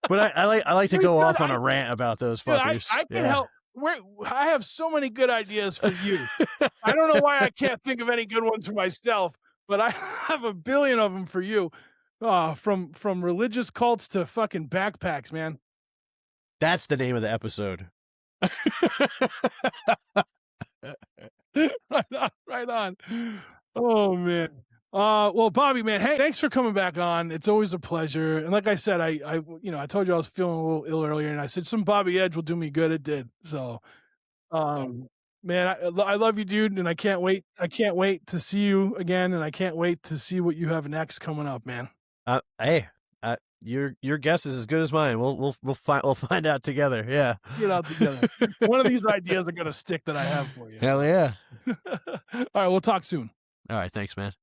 Speaker 2: But I like to
Speaker 1: Wait,
Speaker 2: go
Speaker 1: dude,
Speaker 2: off on a rant about those
Speaker 1: Dude,
Speaker 2: fuckers.
Speaker 1: I can
Speaker 2: Yeah.
Speaker 1: help. I have so many good ideas for you. I don't know why I can't think of any good ones for myself, but I have a billion of them for you. From religious cults to fucking backpacks, man.
Speaker 2: That's the name of the episode.
Speaker 1: Right on. Oh man. Well, Bobby, man, hey, thanks for coming back on. It's always a pleasure. And like I said, I told you I was feeling a little ill earlier, and I said some Bobby Edge will do me good. It did. So, man, I love you, dude, and I can't wait. I can't wait to see you again, and I can't wait to see what you have next coming up, man.
Speaker 2: Hey, your guess is as good as mine. We'll find out together. Yeah,
Speaker 1: get out together. One of these ideas are gonna stick that I have for you.
Speaker 2: Hell yeah!
Speaker 1: All right, we'll talk soon.
Speaker 2: All right, thanks, man.